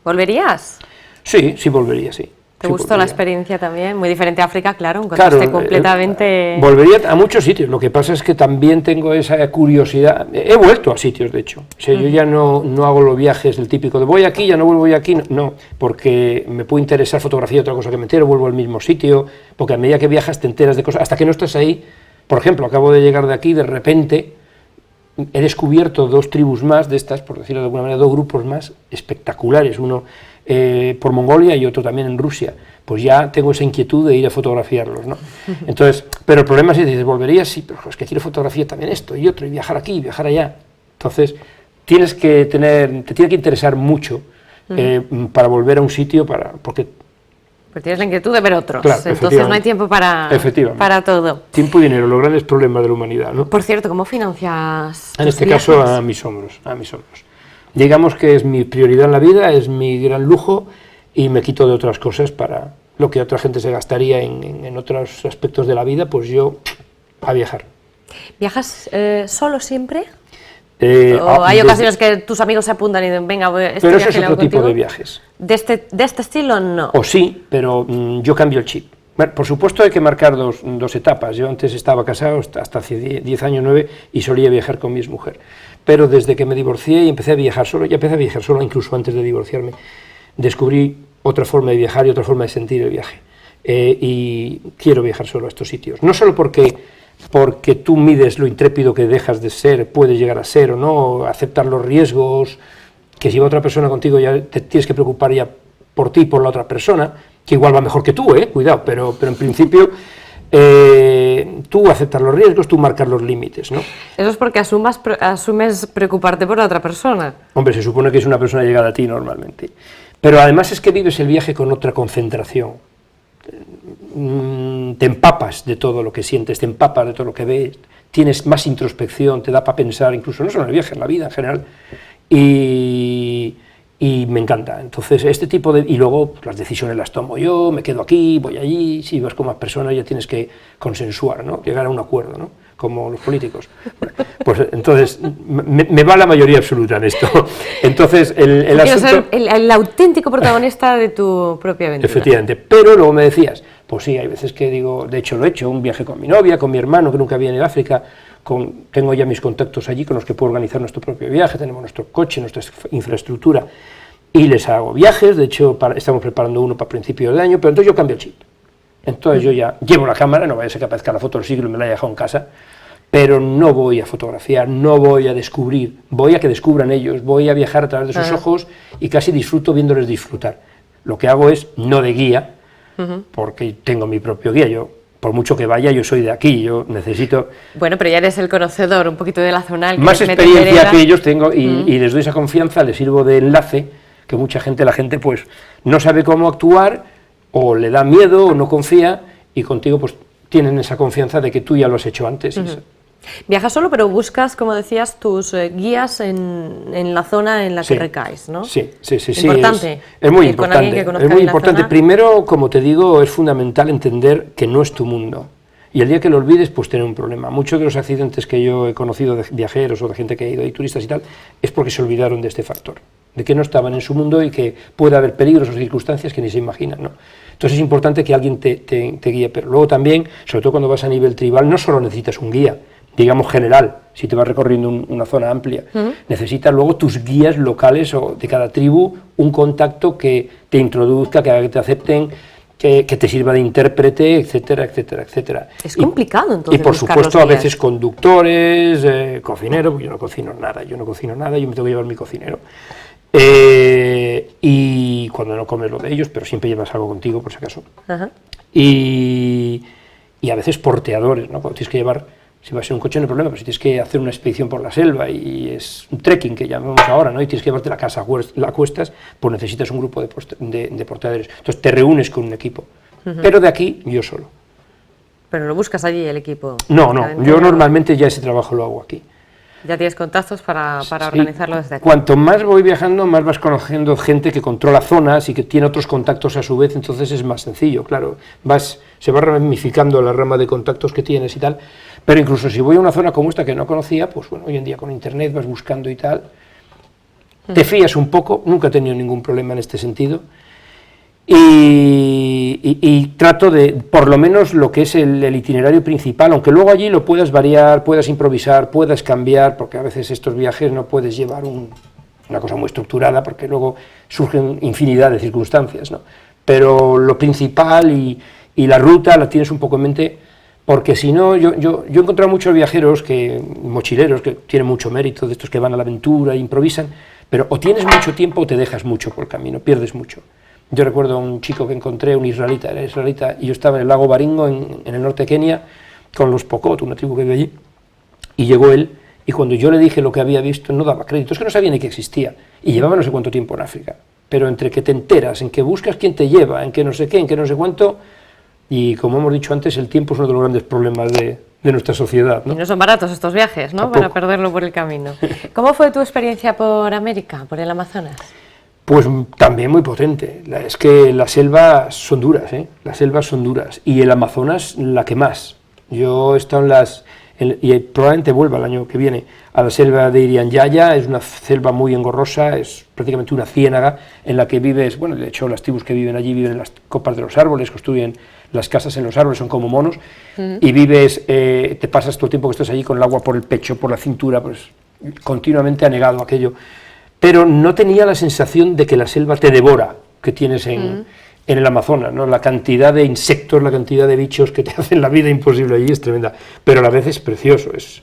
¿Volverías? Sí volvería, sí. ¿Te Sí, gustó la volvería. experiencia también? Muy diferente a África, claro, un contraste completamente... Volvería a muchos sitios, lo que pasa es que también tengo esa curiosidad. He vuelto a sitios, de hecho. O sea, yo ya no hago los viajes del típico de voy aquí, ya no vuelvo aquí, no, porque me puede interesar fotografía, otra cosa que me entero, vuelvo al mismo sitio, porque a medida que viajas te enteras de cosas, hasta que no estás ahí. Por ejemplo, acabo de llegar de aquí, de repente he descubierto 2 tribus más de estas, por decirlo de alguna manera, 2 grupos más espectaculares, uno por Mongolia y otro también en Rusia. Pues ya tengo esa inquietud de ir a fotografiarlos, ¿no? Entonces, pero el problema es que dices, volvería, sí, pero es que quiero fotografiar también esto y otro, y viajar aquí, y viajar allá. Entonces, te tiene que interesar mucho para volver a un sitio, porque Pues tienes la inquietud de ver otros, claro, entonces no hay tiempo para todo. Tiempo y dinero, los grandes problemas de la humanidad, ¿no? Por cierto, ¿cómo financias En tus este viajes? caso a mis hombros. Digamos que es mi prioridad en la vida, es mi gran lujo y me quito de otras cosas para lo que otra gente se gastaría en otros aspectos de la vida, pues yo a viajar. ¿Viajas solo siempre? ¿O hay ocasiones que tus amigos se apuntan y dicen, venga, pero eso es otro tipo de viajes. ¿De este estilo no? O sí, pero yo cambio el chip. Bueno, por supuesto hay que marcar dos etapas. Yo antes estaba casado hasta hace 10 años, 9, y solía viajar con mi exmujer. Pero desde que me divorcié y empecé a viajar solo, incluso antes de divorciarme, descubrí otra forma de viajar y otra forma de sentir el viaje. Y quiero viajar solo a estos sitios. No solo porque tú mides lo intrépido que dejas de ser, puedes llegar a ser o no, aceptar los riesgos, que si va otra persona contigo ya te tienes que preocupar ya por ti y por la otra persona, que igual va mejor que tú, cuidado, pero en principio tú aceptas los riesgos, tú marcas los límites, ¿no? Eso es porque asumes preocuparte por la otra persona. Hombre, se supone que es una persona llegada a ti normalmente, pero además es que vives el viaje con otra concentración. te empapas de todo lo que sientes, te empapas de todo lo que ves, tienes más introspección, te da para pensar, incluso no solo en el viaje, en la vida en general, y me encanta. Entonces, este tipo de... Y luego las decisiones las tomo yo, me quedo aquí, voy allí, si vas con más personas ya tienes que consensuar, ¿no? Llegar a un acuerdo, ¿no? Como los políticos. Pues entonces, me va la mayoría absoluta en esto. Entonces, el asunto... ser el auténtico protagonista de tu propia aventura. Efectivamente, pero luego me decías, pues sí, hay veces que digo, de hecho lo he hecho, un viaje con mi novia, con mi hermano, que nunca había ido a África, tengo ya mis contactos allí con los que puedo organizar nuestro propio viaje, tenemos nuestro coche, nuestra infraestructura, y les hago viajes. De hecho estamos preparando uno para principios de año, pero entonces yo cambio el chip. Entonces yo ya llevo la cámara, no vaya a ser que aparezca la foto del siglo y me la haya dejado en casa, pero no voy a fotografiar, no voy a descubrir, voy a que descubran ellos, voy a viajar a través de sus ojos y casi disfruto viéndoles disfrutar. Lo que hago es no de guía, porque tengo mi propio guía, yo por mucho que vaya, yo soy de aquí, yo necesito... Bueno, pero ya eres el conocedor un poquito de la zona. Más experiencia que ellos tengo y les doy esa confianza, les sirvo de enlace, que la gente pues no sabe cómo actuar, o le da miedo, o no confía, y contigo pues tienen esa confianza de que tú ya lo has hecho antes. Viajas solo, pero buscas, como decías, tus guías en la zona en la que recaes, ¿no? Sí. Importante. Es muy importante. Es muy importante. Primero, como te digo, es fundamental entender que no es tu mundo. Y el día que lo olvides, pues tener un problema. Muchos de los accidentes que yo he conocido de viajeros o de gente que ha ido ahí, turistas y tal, es porque se olvidaron de este factor, de que no estaban en su mundo y que puede haber peligros o circunstancias que ni se imaginan, ¿no? Entonces es importante que alguien te guíe, pero luego también, sobre todo cuando vas a nivel tribal, no solo necesitas un guía, digamos general, si te vas recorriendo una zona amplia, necesitas luego tus guías locales o de cada tribu, un contacto que te introduzca, que haga que te acepten, que te sirva de intérprete, etcétera, etcétera, etcétera. Es complicado, entonces. Y por supuesto a veces conductores, cocineros, porque yo no cocino nada, yo me tengo que llevar mi cocinero. Y cuando no comes lo de ellos, pero siempre llevas algo contigo por si acaso. Y a veces porteadores, ¿no? Cuando tienes que llevar, si vas en un coche no hay problema, pero si tienes que hacer una expedición por la selva y es un trekking que llamamos ahora, ¿no? Y tienes que llevarte la casa a cuestas, pues necesitas un grupo de porteadores. Entonces te reúnes con un equipo, pero de aquí yo solo. Pero lo buscas allí el equipo. No, yo normalmente ya ese trabajo lo hago aquí. Ya tienes contactos para organizarlo desde aquí. Cuanto más voy viajando, más vas conociendo gente que controla zonas y que tiene otros contactos a su vez, entonces es más sencillo, claro. Se va ramificando la rama de contactos que tienes y tal, pero incluso si voy a una zona como esta que no conocía, pues bueno, hoy en día con internet vas buscando y tal, te fías un poco, nunca he tenido ningún problema en este sentido, y trato de, por lo menos lo que es el itinerario principal, aunque luego allí lo puedas variar, puedas improvisar, puedas cambiar, porque a veces estos viajes no puedes llevar una cosa muy estructurada, porque luego surgen infinidad de circunstancias, ¿no? Pero lo principal y la ruta la tienes un poco en mente, porque si no, yo he encontrado muchos viajeros, mochileros, que tienen mucho mérito, de estos que van a la aventura e improvisan, pero o tienes mucho tiempo o te dejas mucho por el camino, pierdes mucho. Yo recuerdo a un chico que encontré, un israelita, y yo estaba en el lago Baringo, en el norte de Kenia, con los Pokot, una tribu que vive allí, y llegó él, y cuando yo le dije lo que había visto, no daba crédito, es que no sabía ni que existía, y llevaba no sé cuánto tiempo en África, pero entre que te enteras, en que buscas quién te lleva, en que no sé qué, en que no sé cuánto, y como hemos dicho antes, el tiempo es uno de los grandes problemas de nuestra sociedad, ¿no? Y no son baratos estos viajes, ¿no? Para perderlo por el camino. ¿Cómo fue tu experiencia por América, por el Amazonas? Pues también muy potente. Es que las selvas son duras, ¿eh? Las selvas son duras. Y el Amazonas, la que más. Yo he estado y probablemente vuelva el año que viene a la selva de Irianyaya. Es una selva muy engorrosa, es prácticamente una ciénaga en la que vives, bueno, de hecho las tribus que viven allí viven en las copas de los árboles, construyen las casas en los árboles, son como monos, y vives, te pasas todo el tiempo que estás allí con el agua por el pecho, por la cintura, pues continuamente anegado aquello. Pero no tenía la sensación de que la selva te devora, que tienes en el Amazonas, ¿no? La cantidad de insectos, la cantidad de bichos que te hacen la vida imposible allí es tremenda, pero a la vez es precioso, es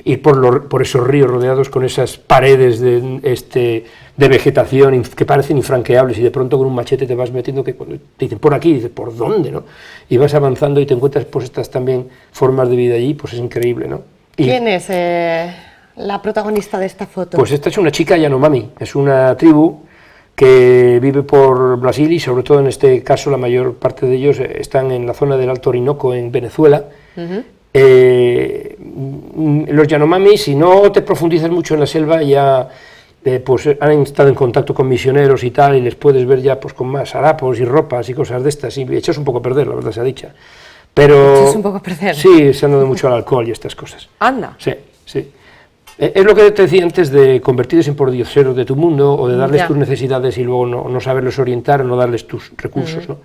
ir por esos ríos rodeados con esas paredes de vegetación que parecen infranqueables, y de pronto con un machete te vas metiendo, que cuando te dicen por aquí, dices ¿por dónde?, ¿no? Y vas avanzando y te encuentras pues estas también formas de vida allí, pues es increíble, ¿no? ¿Quién es la protagonista de esta foto? Pues esta es una chica Yanomami, es una tribu que vive por Brasil y sobre todo en este caso la mayor parte de ellos están en la zona del Alto Orinoco en Venezuela. Los Yanomami, si no te profundizas mucho en la selva, ya pues han estado en contacto con misioneros y tal, y les puedes ver ya pues con más harapos y ropas y cosas de estas, y echas un poco a perder, la verdad sea dicha. Pero ¿Echas un poco a perder? Sí, se han dado mucho al alcohol y estas cosas. Anda. Sí, sí. Es lo que te decía antes de convertirse en pordioseros de tu mundo o de darles tus necesidades y luego no saberlos orientar o no darles tus recursos, ¿no?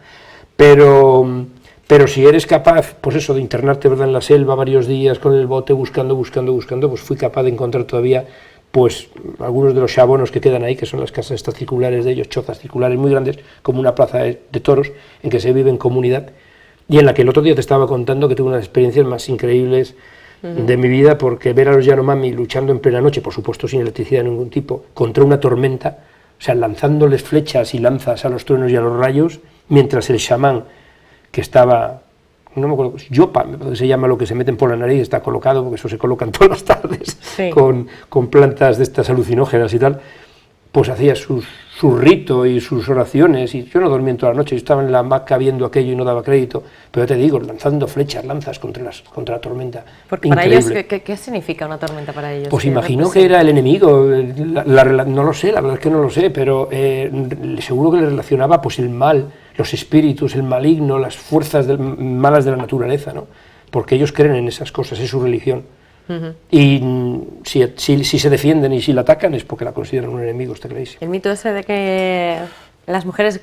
Pero si eres capaz, pues eso, de internarte, ¿verdad?, en la selva varios días con el bote buscando, pues fui capaz de encontrar todavía pues algunos de los chabonos que quedan ahí, que son las casas estas circulares de ellos, chozas circulares muy grandes, como una plaza de toros en que se vive en comunidad, y en la que el otro día te estaba contando que tuve unas experiencias más increíbles de mi vida, porque ver a los Yanomami luchando en plena noche, por supuesto sin electricidad de ningún tipo, contra una tormenta, o sea, lanzándoles flechas y lanzas a los truenos y a los rayos, mientras el chamán, que estaba, no me acuerdo, yopa, se llama lo que se meten por la nariz, está colocado, porque eso se colocan todas las tardes, con plantas de estas alucinógenas y tal, pues hacía su rito y sus oraciones, y yo no dormía en toda la noche, yo estaba en la hamaca viendo aquello y no daba crédito, pero ya te digo, lanzando flechas, lanzas contra la tormenta. Porque para ellos, ¿qué significa una tormenta para ellos? Pues imagino que era el enemigo, no lo sé, la verdad es que no lo sé, pero seguro que le relacionaba pues el mal, los espíritus, el maligno, las fuerzas malas de la naturaleza, ¿no? Porque ellos creen en esas cosas, es su religión. Y si se defienden y si la atacan es porque la consideran un enemigo, está clarísimo. El mito ese de que las mujeres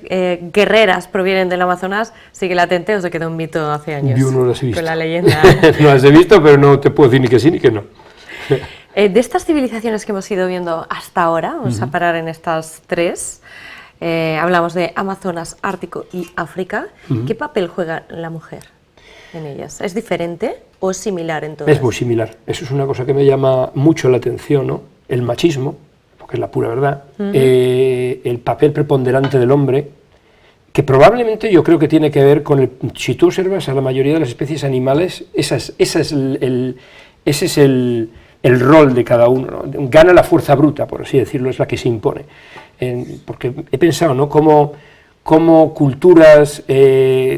guerreras provienen del Amazonas, sí que latente o se quedó un mito hace años. Yo no las he visto. Con la leyenda. No las he visto, pero no te puedo decir ni que sí ni que no. De estas civilizaciones que hemos ido viendo hasta ahora, vamos a parar en estas tres, hablamos de Amazonas, Ártico y África. ¿Qué papel juega la mujer en ellas? ¿Es diferente o es similar en todas? Es muy similar, eso es una cosa que me llama mucho la atención, ¿no? El machismo, porque es la pura verdad, el papel preponderante del hombre, que probablemente yo creo que tiene que ver con si tú observas a la mayoría de las especies animales, ese es el rol de cada uno, ¿no? Gana la fuerza bruta, por así decirlo, es la que se impone, porque he pensado, ¿no?, cómo culturas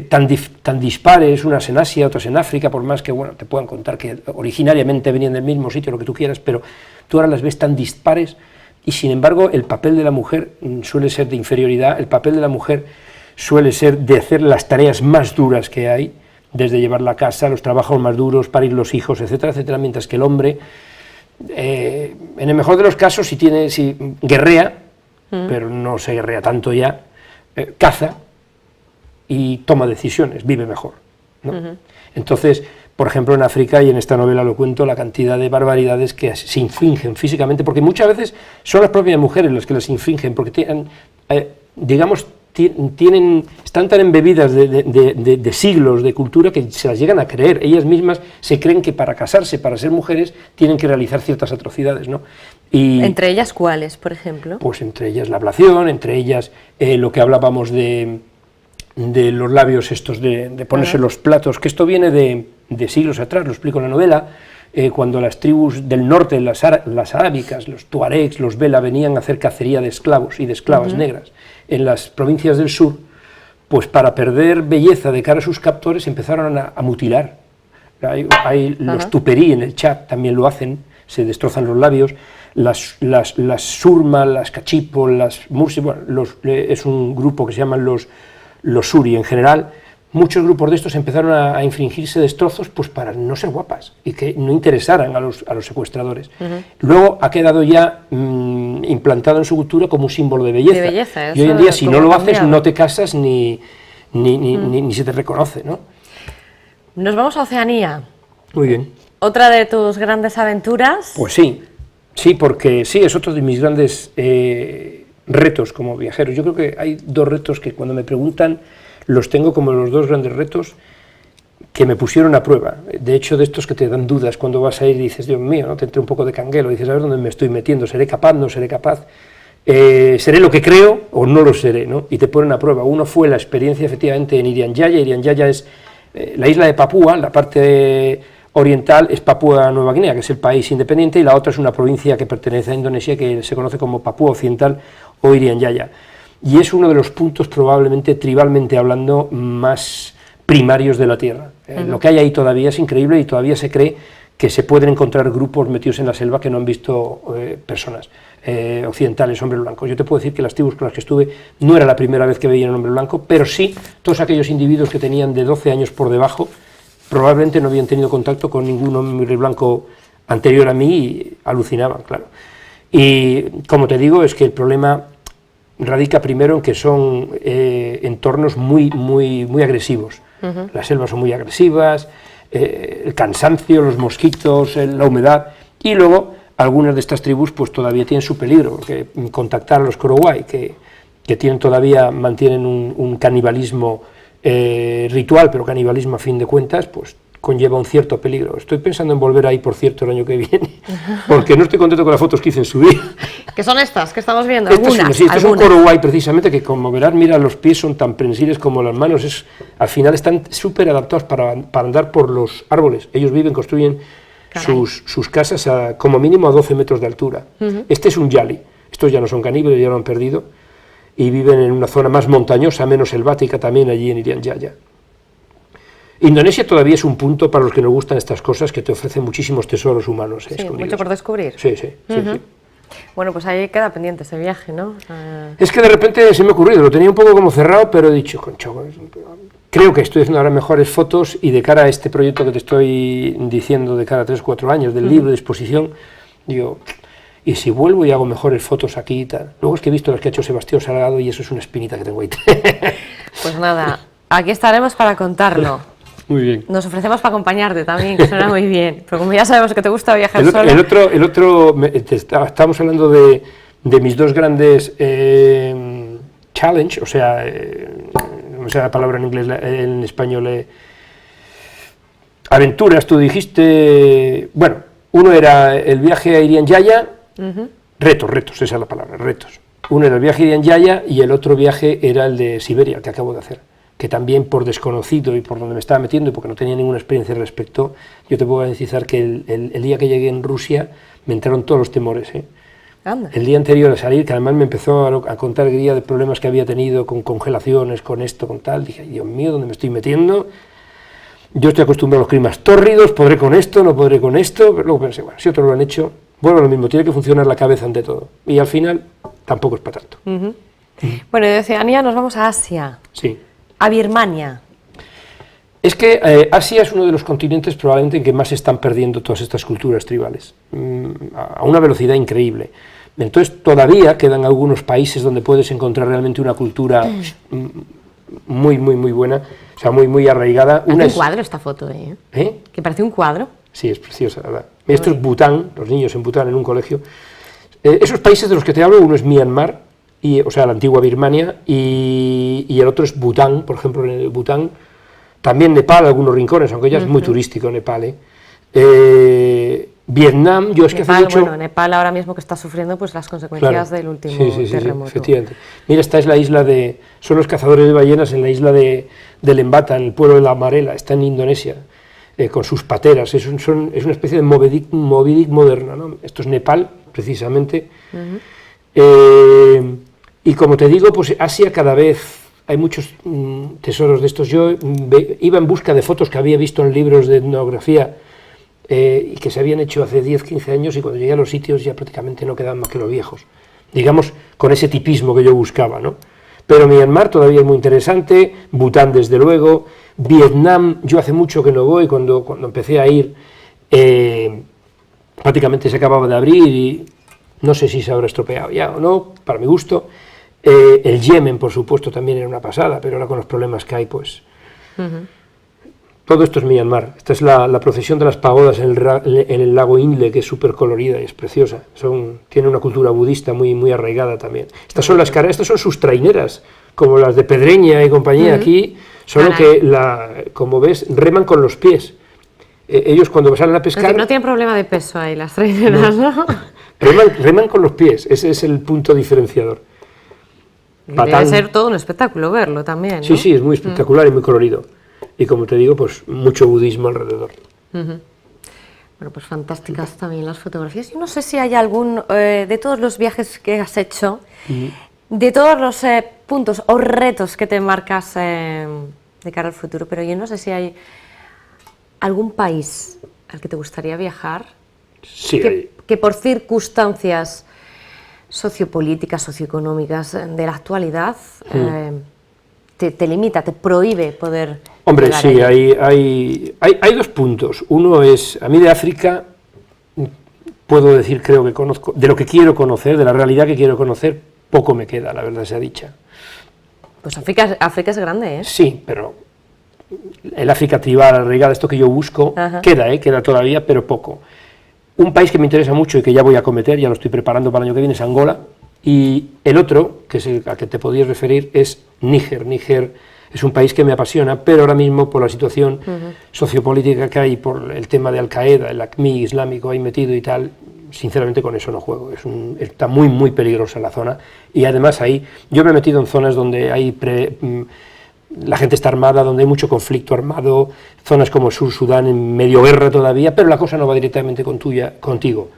tan dispares, unas en Asia, otras en África, por más que bueno, te puedan contar que originariamente venían del mismo sitio, lo que tú quieras, pero tú ahora las ves tan dispares, y sin embargo el papel de la mujer suele ser de inferioridad, el papel de la mujer suele ser de hacer las tareas más duras que hay, desde llevar la casa, los trabajos más duros, parir los hijos, etcétera, etcétera, mientras que el hombre, en el mejor de los casos, si guerrea, pero no se guerrea tanto ya, caza y toma decisiones, vive mejor, ¿no? Entonces, por ejemplo, en África, y en esta novela lo cuento, la cantidad de barbaridades que se infringen físicamente, porque muchas veces son las propias mujeres las que las infringen, porque tienen, están tan embebidas de siglos de cultura que se las llegan a creer. Ellas mismas se creen que para casarse, para ser mujeres, tienen que realizar ciertas atrocidades, ¿no? Y, ¿entre ellas cuáles, por ejemplo? Pues entre ellas la ablación, entre ellas lo que hablábamos de los labios estos, de ponerse los platos, que esto viene de siglos atrás, lo explico en la novela, cuando las tribus del norte, las arábicas, los tuaregs, los vela, venían a hacer cacería de esclavos y de esclavas negras en las provincias del sur, pues para perder belleza de cara a sus captores empezaron a mutilar. Hay los tuperí en el Chad también lo hacen, se destrozan los labios, las surma, las cachipo, las mursi, bueno, es un grupo que se llaman los suri en general. Muchos grupos de estos empezaron a infringirse destrozos pues para no ser guapas y que no interesaran a los secuestradores. Luego ha quedado ya implantado en su cultura como un símbolo de belleza. Y hoy en día si no lo haces no te casas ni se te reconoce, ¿no? Nos vamos a Oceanía. Muy bien. ¿Otra de tus grandes aventuras? Pues sí, porque sí, es otro de mis grandes retos como viajero. Yo creo que hay dos retos que cuando me preguntan los tengo como los dos grandes retos que me pusieron a prueba. De hecho, de estos que te dan dudas cuando vas a ir y dices, Dios mío, ¿no? Te entra un poco de canguelo, dices, a ver dónde me estoy metiendo, ¿seré capaz, no seré capaz? ¿Seré lo que creo o no lo seré, ¿no? Y te ponen a prueba. Uno fue la experiencia efectivamente en Irian Jaya. Irian Jaya es la isla de Papúa, la parte oriental es Papúa Nueva Guinea, que es el país independiente, y la otra es una provincia que pertenece a Indonesia que se conoce como Papúa Occidental o Irian Jaya. y es uno de los puntos probablemente, tribalmente hablando, más primarios de la Tierra. Lo que hay ahí todavía es increíble y todavía se cree que se pueden encontrar grupos metidos en la selva que no han visto personas occidentales, hombres blancos. Yo te puedo decir que las tribus con las que estuve no era la primera vez que veían un hombre blanco, pero sí todos aquellos individuos que tenían de 12 años por debajo probablemente no habían tenido contacto con ningún hombre blanco anterior a mí y alucinaban, claro. Y como te digo, es que el problema radica primero en que son entornos muy agresivos. Las selvas son muy agresivas, el cansancio, los mosquitos, la humedad, y luego algunas de estas tribus pues todavía tienen su peligro, porque contactar a los Korowai, que mantienen un canibalismo ritual, pero canibalismo a fin de cuentas, pues conlleva un cierto peligro. Estoy pensando en volver ahí, por cierto, el año que viene, porque no estoy contento con las fotos que hice en su día. ¿Qué son estas que estamos viendo? Estas es un Korowai, precisamente, que como verás, mira, los pies son tan prensiles como las manos, al final están súper adaptados para andar por los árboles. Ellos construyen sus casas como mínimo a 12 metros de altura. Este es un yali, estos ya no son caníbales, ya lo han perdido, y viven en una zona más montañosa, menos selvática también, allí en Irian Jaya. Indonesia todavía es un punto para los que nos gustan estas cosas, que te ofrece muchísimos tesoros humanos. Sí, mucho por descubrir. Sí. Bueno, pues ahí queda pendiente ese viaje, ¿no? Es que de repente se me ha ocurrido, lo tenía un poco como cerrado, pero he dicho, concho, creo que estoy haciendo ahora mejores fotos, y de cara a este proyecto que te estoy diciendo, de cara a 3 o 4 años, del libro de exposición, digo, y si vuelvo y hago mejores fotos aquí y tal. Luego es que he visto las que ha hecho Sebastián Salgado y eso es una espinita que tengo ahí. Pues nada, aquí estaremos para contarlo. Muy bien. Nos ofrecemos para acompañarte también, que suena muy bien. Pero como ya sabemos que te gusta viajar solo... Estábamos hablando de mis dos grandes challenge, o sea, no sé la palabra en inglés, en español, aventuras, tú dijiste, bueno, uno era el viaje a Irian Jaya, retos, esa es la palabra, retos. Uno era el viaje a Irian Jaya y el otro viaje era el de Siberia, el que acabo de hacer, que también por desconocido y por donde me estaba metiendo y porque no tenía ninguna experiencia al respecto, yo te puedo decir que el día que llegué en Rusia me entraron todos los temores. El día anterior a salir, que además me empezó a contar el día de problemas que había tenido con congelaciones, con esto, con tal, dije, Dios mío, ¿dónde me estoy metiendo? Yo estoy acostumbrado a los climas tórridos, podré con esto, no podré con esto, pero luego pensé, bueno, si otros lo han hecho, vuelvo a lo mismo, tiene que funcionar la cabeza ante todo, y al final tampoco es para tanto. Bueno, de Oceanía nos vamos a Asia. Sí. A Birmania. Es que Asia es uno de los continentes probablemente en que más se están perdiendo todas estas culturas tribales, a una velocidad increíble. Entonces todavía quedan algunos países donde puedes encontrar realmente una cultura muy buena, o sea, muy arraigada. Parece un cuadro esta foto, ¿eh? Que parece un cuadro. Sí, es preciosa, la verdad. Esto es Bután, los niños en Bután en un colegio. Esos países de los que te hablo, uno es Myanmar, o sea, la antigua Birmania, y el otro es Bután, por ejemplo, en Bután, también Nepal, algunos rincones, aunque ya es muy turístico Nepal. Vietnam, yo es que hace mucho... Bueno, Nepal ahora mismo que está sufriendo pues las consecuencias del último terremoto. Sí, efectivamente. Mira, esta es la isla son los cazadores de ballenas en la isla de Lembata, en el pueblo de La Marela, está en Indonesia, con sus pateras, es una especie de Moby Dick moderna, ¿no? Esto es Nepal, precisamente. Y como te digo, pues Asia cada vez hay muchos tesoros de estos. Yo iba en busca de fotos que había visto en libros de etnografía y que se habían hecho hace 10, 15 años, y cuando llegué a los sitios ya prácticamente no quedaban más que los viejos, digamos, con ese tipismo que yo buscaba, ¿no? Pero Myanmar todavía es muy interesante, Bután desde luego, Vietnam, yo hace mucho que no voy, cuando empecé a ir prácticamente se acababa de abrir y no sé si se habrá estropeado ya o no, para mi gusto. El Yemen, por supuesto, también era una pasada, pero ahora con los problemas que hay, pues... Todo esto es Myanmar. Esta es la procesión de las pagodas en el lago Inle, que es súper colorida y es preciosa. Tiene una cultura budista muy arraigada también. Estas son sus traineras, como las de Pedreña y compañía aquí, solo que, como ves, reman con los pies. Ellos cuando salen a pescar... No tienen problema de peso ahí las traineras, ¿no? Reman con los pies, ese es el punto diferenciador. Debe ser todo un espectáculo verlo también, ¿no? Sí, es muy espectacular y muy colorido. Y como te digo, pues mucho budismo alrededor. Bueno, pues fantásticas también las fotografías. Yo no sé si hay algún, de todos los viajes que has hecho, De todos los puntos o retos que te marcas de cara al futuro, pero yo no sé si hay algún país al que te gustaría viajar, Sí, que por circunstancias sociopolíticas, socioeconómicas de la actualidad te limita, te prohíbe poder... Hombre, llegar sí, allí. hay dos puntos. Uno es, a mí de África, puedo decir, creo que conozco, de lo que quiero conocer, de la realidad que quiero conocer, poco me queda, la verdad sea dicha. Pues África es grande, ¿eh? Sí, pero el África tribal, arraigada, esto que yo busco, queda todavía, pero poco. Un país que me interesa mucho y que ya voy a cometer, ya lo estoy preparando para el año que viene, es Angola, y el otro, que es el al que te podías referir, es Níger. Níger es un país que me apasiona, pero ahora mismo por la situación sociopolítica que hay, por el tema de Al-Qaeda, el AQMI islámico ahí metido y tal, sinceramente con eso no juego. Está muy, muy peligrosa la zona, y además ahí, yo me he metido en zonas donde hay la gente está armada, donde hay mucho conflicto armado, zonas como Sur Sudán en medio guerra todavía, pero la cosa no va directamente contigo.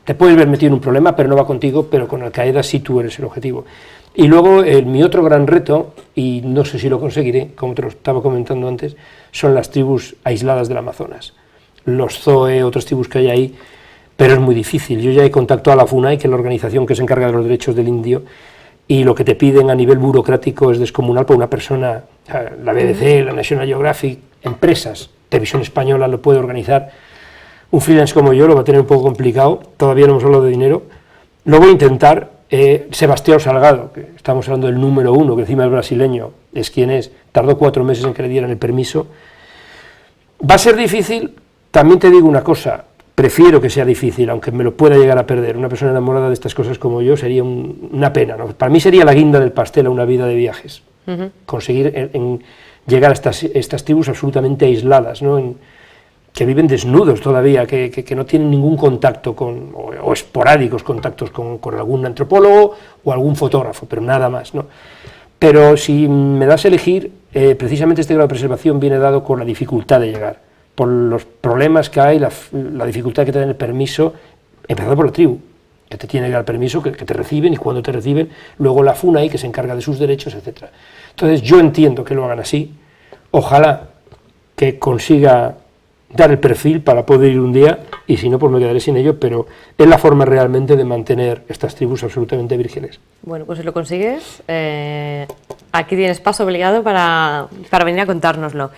Te puedes ver metido en un problema, pero no va contigo, pero con Al-Qaeda sí tú eres el objetivo. Y luego mi otro gran reto, y no sé si lo conseguiré, como te lo estaba comentando antes, son las tribus aisladas del Amazonas. Los Zoe, otras tribus que hay ahí, pero es muy difícil. Yo ya he contactado a la FUNAI, que es la organización que se encarga de los derechos del indio, y lo que te piden a nivel burocrático es descomunal por una persona, la BBC, la National Geographic, empresas, Televisión Española lo puede organizar, un freelance como yo lo va a tener un poco complicado, todavía no hemos hablado de dinero, lo voy a intentar. Sebastián Salgado, que estamos hablando del número 1, que encima es brasileño, es quien es, tardó 4 meses en que le dieran el permiso. Va a ser difícil, también te digo una cosa, prefiero que sea difícil, aunque me lo pueda llegar a perder. Una persona enamorada de estas cosas como yo sería una pena, ¿no? Para mí sería la guinda del pastel a una vida de viajes, conseguir llegar a estas tribus absolutamente aisladas, ¿no? Que viven desnudos todavía, que no tienen ningún contacto o esporádicos contactos con algún antropólogo o algún fotógrafo, pero nada más, ¿no? Pero si me das a elegir, precisamente este grado de preservación viene dado con la dificultad de llegar, por los problemas que hay, la dificultad que te dan el permiso, empezando por la tribu, que te tiene que dar permiso, que te reciben, y cuando te reciben, luego la FUNAI, que se encarga de sus derechos, etc. Entonces yo entiendo que lo hagan así, ojalá que consiga dar el perfil para poder ir un día, y si no, pues me quedaré sin ello, pero es la forma realmente de mantener estas tribus absolutamente vírgenes. Bueno, pues si lo consigues, aquí tienes paso obligado para venir a contárnoslo.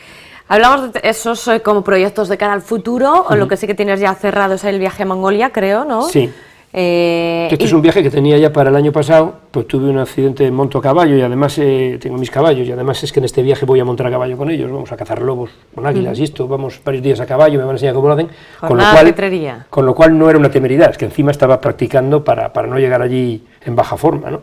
Hablamos de esos como proyectos de cara al futuro, o lo que sí que tienes ya cerrado es el viaje a Mongolia, creo, ¿no? Sí. Este es un viaje que tenía ya para el año pasado, pues tuve un accidente, monto a caballo y además tengo mis caballos, y además es que en este viaje voy a montar a caballo con ellos, vamos a cazar lobos con águilas y esto, vamos varios días a caballo, me van a enseñar cómo lo hacen, con lo cual no era una temeridad, es que encima estaba practicando para no llegar allí en baja forma, ¿no?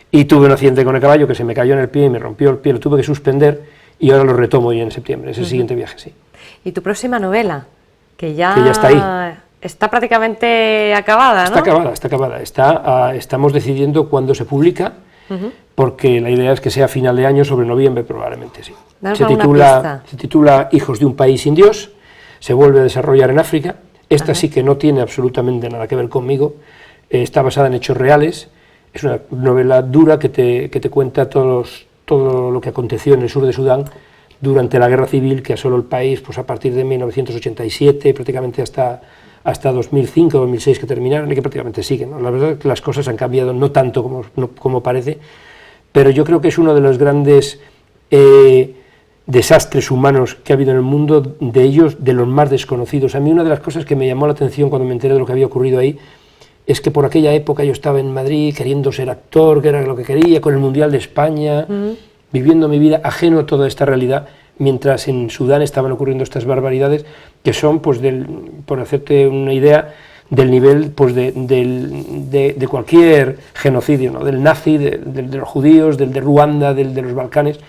Y tuve un accidente con el caballo que se me cayó en el pie y me rompió el pie, lo tuve que suspender y ahora lo retomo ya en septiembre, es el siguiente viaje, sí. ¿Y tu próxima novela? Que ya está ahí. Está prácticamente acabada, ¿no? Está acabada. Estamos decidiendo cuándo se publica, porque la idea es que sea a final de año, sobre noviembre probablemente, sí. Se titula Hijos de un país sin Dios, se vuelve a desarrollar en África. Esta sí que no tiene absolutamente nada que ver conmigo, está basada en hechos reales, es una novela dura que te cuenta todo lo que aconteció en el sur de Sudán durante la guerra civil que asoló el país, pues a partir de 1987, prácticamente hasta 2005, 2006 que terminaron, y que prácticamente siguen, ¿no? La verdad es que las cosas han cambiado, no tanto como parece, pero yo creo que es uno de los grandes desastres humanos que ha habido en el mundo, de ellos, de los más desconocidos. A mí una de las cosas que me llamó la atención cuando me enteré de lo que había ocurrido ahí, es que por aquella época yo estaba en Madrid queriendo ser actor, que era lo que quería, con el Mundial de España, viviendo mi vida ajeno a toda esta realidad, mientras en Sudán estaban ocurriendo estas barbaridades que son, pues, por hacerte una idea, del nivel, pues, de cualquier genocidio, ¿no? Del nazi, de los judíos, del de Ruanda, de los Balcanes.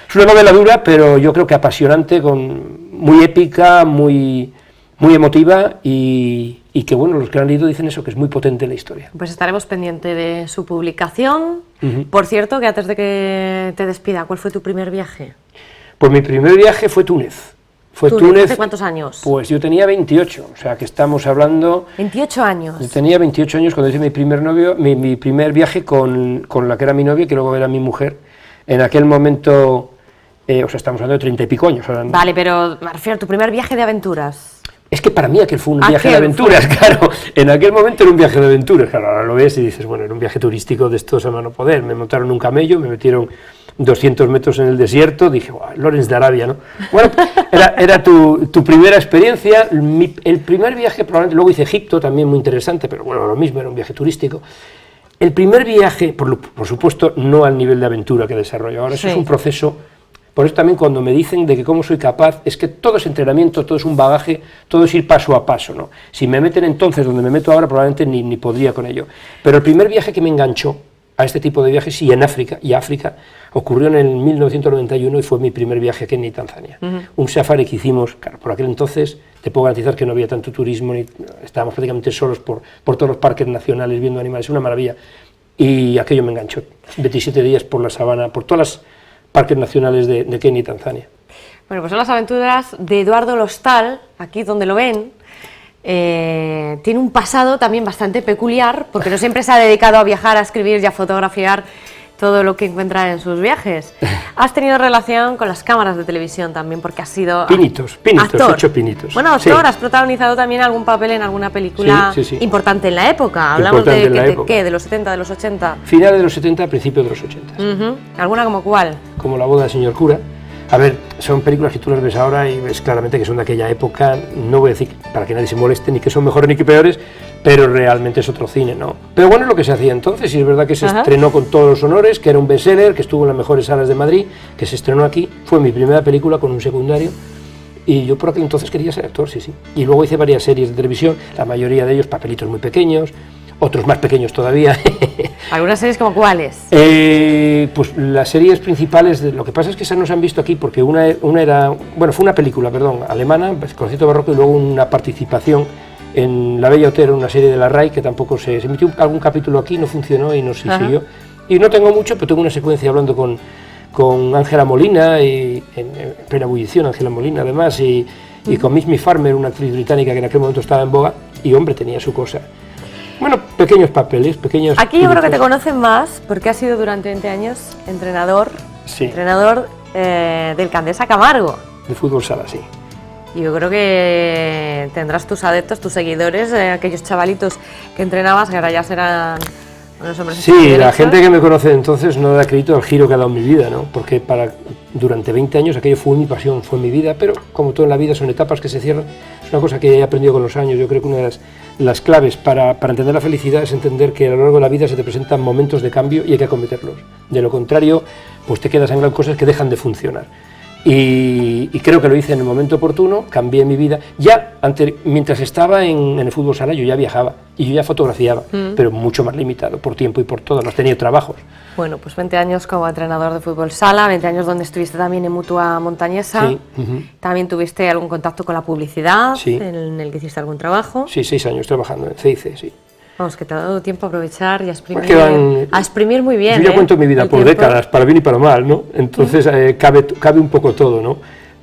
Es una novela dura, pero yo creo que apasionante, muy épica, muy emotiva, y que, bueno, los que lo han leído dicen eso, que es muy potente la historia. Pues estaremos pendientes de su publicación. Por cierto, que antes de que te despida, ¿cuál fue tu primer viaje? Pues mi primer viaje fue Túnez. Fue Túnez. ¿Hace cuántos años? Pues yo tenía 28, o sea que estamos hablando... 28 años. Yo tenía 28 años cuando hice mi primer viaje con la que era mi novia, que luego era mi mujer. En aquel momento, o sea, estamos hablando de 30 y pico años. Vale, pero me refiero a tu primer viaje de aventuras. Es que para mí aquel fue un viaje de aventuras, claro. En aquel momento era un viaje de aventuras, claro, ahora lo ves y dices, bueno, era un viaje turístico de estos a mano poder. Me montaron un camello, me metieron 200 metros en el desierto, dije, wow, Lawrence de Arabia, ¿no? Bueno, era tu primera experiencia. El primer viaje, probablemente, luego hice Egipto, también muy interesante, pero bueno, lo mismo, era un viaje turístico. El primer viaje, por supuesto, no al nivel de aventura que desarrollo ahora, eso es un proceso. Por eso también cuando me dicen de que cómo soy capaz, es que todo es entrenamiento, todo es un bagaje, todo es ir paso a paso, ¿no? Si me meten entonces donde me meto ahora, probablemente ni podría con ello. Pero el primer viaje que me enganchó a este tipo de viajes, y en África, ocurrió en el 1991 y fue mi primer viaje a Kenia y Tanzania. Un safari que hicimos, claro, por aquel entonces, te puedo garantizar que no había tanto turismo, ni estábamos prácticamente solos por todos los parques nacionales viendo animales, una maravilla. Y aquello me enganchó, 27 días por la sabana, por todas las parques nacionales de Kenia y Tanzania. Bueno, pues son las aventuras de Eduardo Lostal, aquí donde lo ven. Tiene un pasado también bastante peculiar, porque no siempre se ha dedicado a viajar, a escribir y a fotografiar todo lo que encuentra en sus viajes. Has tenido relación con las cámaras de televisión también, porque has sido Pinitos, actor. 8 pinitos. Bueno, actor, has protagonizado también algún papel en alguna película importante en la época. Hablamos de ¿qué? ¿De los 70, de los 80? Finales de los 70, principios de los 80. ¿Alguna como cuál? Como La boda del señor cura. A ver, son películas que tú las ves ahora y ves claramente que son de aquella época. No voy a decir para que nadie se moleste, ni que son mejores ni que peores, pero realmente es otro cine, ¿no? Pero bueno, es lo que se hacía entonces, y es verdad que se estrenó con todos los honores, que era un bestseller, que estuvo en las mejores salas de Madrid, que se estrenó aquí, fue mi primera película con un secundario, y yo por aquel entonces quería ser actor, sí. Y luego hice varias series de televisión, la mayoría de ellos papelitos muy pequeños, otros más pequeños todavía. ¿Algunas series como cuáles? Pues las series principales, lo que pasa es que esas no se han visto aquí, porque una era, bueno, fue una película, alemana, Concierto Barroco, y luego una participación en La Bella Otero, una serie de la RAI, que tampoco se emitió algún capítulo aquí, no funcionó y no se siguió. Y no tengo mucho, pero tengo una secuencia hablando con Ángela Molina, y en plena ebullición, Ángela Molina además, y con Miss Farmer, una actriz británica que en aquel momento estaba en boga, y hombre, tenía su cosa. Bueno, pequeños papeles, pequeños... Aquí yo creo que te conocen más, porque has sido durante 20 años entrenador del Candesa Camargo. De fútbol sala, sí. Yo creo que tendrás tus adeptos, tus seguidores, aquellos chavalitos que entrenabas, que ahora ya serán unos hombres. Sí, la gente que me conoce entonces no da crédito al giro que ha dado mi vida, ¿no? Porque durante 20 años aquello fue mi pasión, fue mi vida, pero como todo en la vida son etapas que se cierran. Es una cosa que he aprendido con los años. Yo creo que una de las claves para entender la felicidad es entender que a lo largo de la vida se te presentan momentos de cambio y hay que acometerlos. De lo contrario, pues te quedas en cosas que dejan de funcionar. Y creo que lo hice en el momento oportuno, cambié mi vida. Mientras estaba en el fútbol sala, yo ya viajaba y yo ya fotografiaba, pero mucho más limitado por tiempo y por todo, no tenía trabajos. Bueno, pues 20 años como entrenador de fútbol sala, 20 años donde estuviste también en Mutua Montañesa. Sí. También tuviste algún contacto con la publicidad, sí, en el que hiciste algún trabajo. Sí, 6 años trabajando en CIC, sí. Vamos, que te ha dado tiempo a aprovechar y a exprimir muy bien. Yo ya cuento mi vida por décadas, para bien y para mal, ¿no? Entonces cabe un poco todo, ¿no?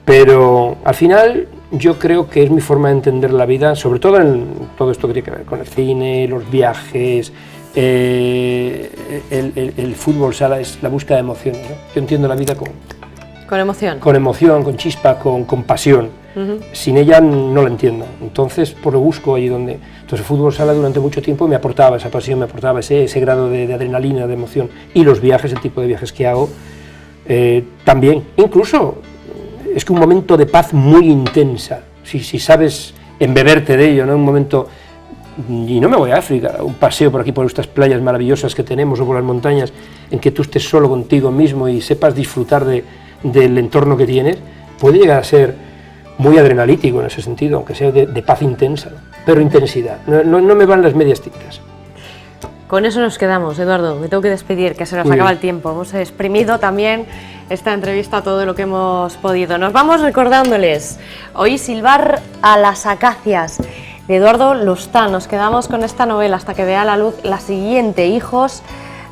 Pero al final yo creo que es mi forma de entender la vida, sobre todo en todo esto que tiene que ver con el cine, los viajes, el fútbol sala es la búsqueda de emociones, ¿no? Yo entiendo la vida con emoción, con chispa, con pasión. Sin ella no la entiendo, entonces por lo busco ahí donde... Entonces el fútbol sala durante mucho tiempo me aportaba esa pasión, me aportaba ese grado de adrenalina, de emoción, y los viajes, el tipo de viajes que hago, también, incluso es que un momento de paz muy intensa, si sabes embeberte de ello, ¿no? Un momento, y no me voy a África, un paseo por aquí por estas playas maravillosas que tenemos o por las montañas, en que tú estés solo contigo mismo y sepas disfrutar del entorno que tienes, puede llegar a ser muy adrenalítico en ese sentido, aunque sea de paz intensa, pero intensidad, no me van las medias tintas. Con eso nos quedamos, Eduardo, me tengo que despedir, que se nos acaba el tiempo. Hemos exprimido también esta entrevista todo lo que hemos podido. Nos vamos recordándoles, hoy Silbar a las acacias, de Eduardo Lostal. Nos quedamos con esta novela hasta que vea la luz la siguiente, Hijos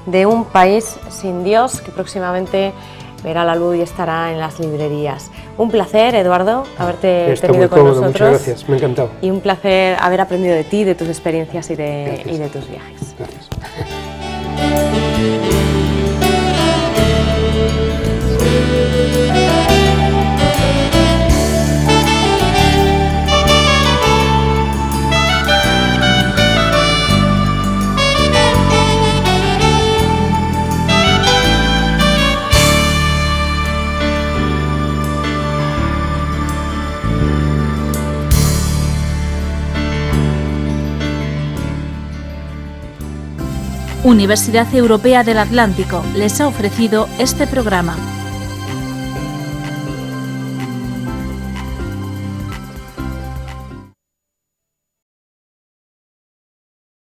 de un país sin Dios, que próximamente verá la luz y estará en las librerías. Un placer, Eduardo, haberte Está tenido muy con cómodo, nosotros. muchas gracias, me ha encantado. Y un placer haber aprendido de ti, de tus experiencias y de Gracias. tus viajes. Gracias. Universidad Europea del Atlántico les ha ofrecido este programa.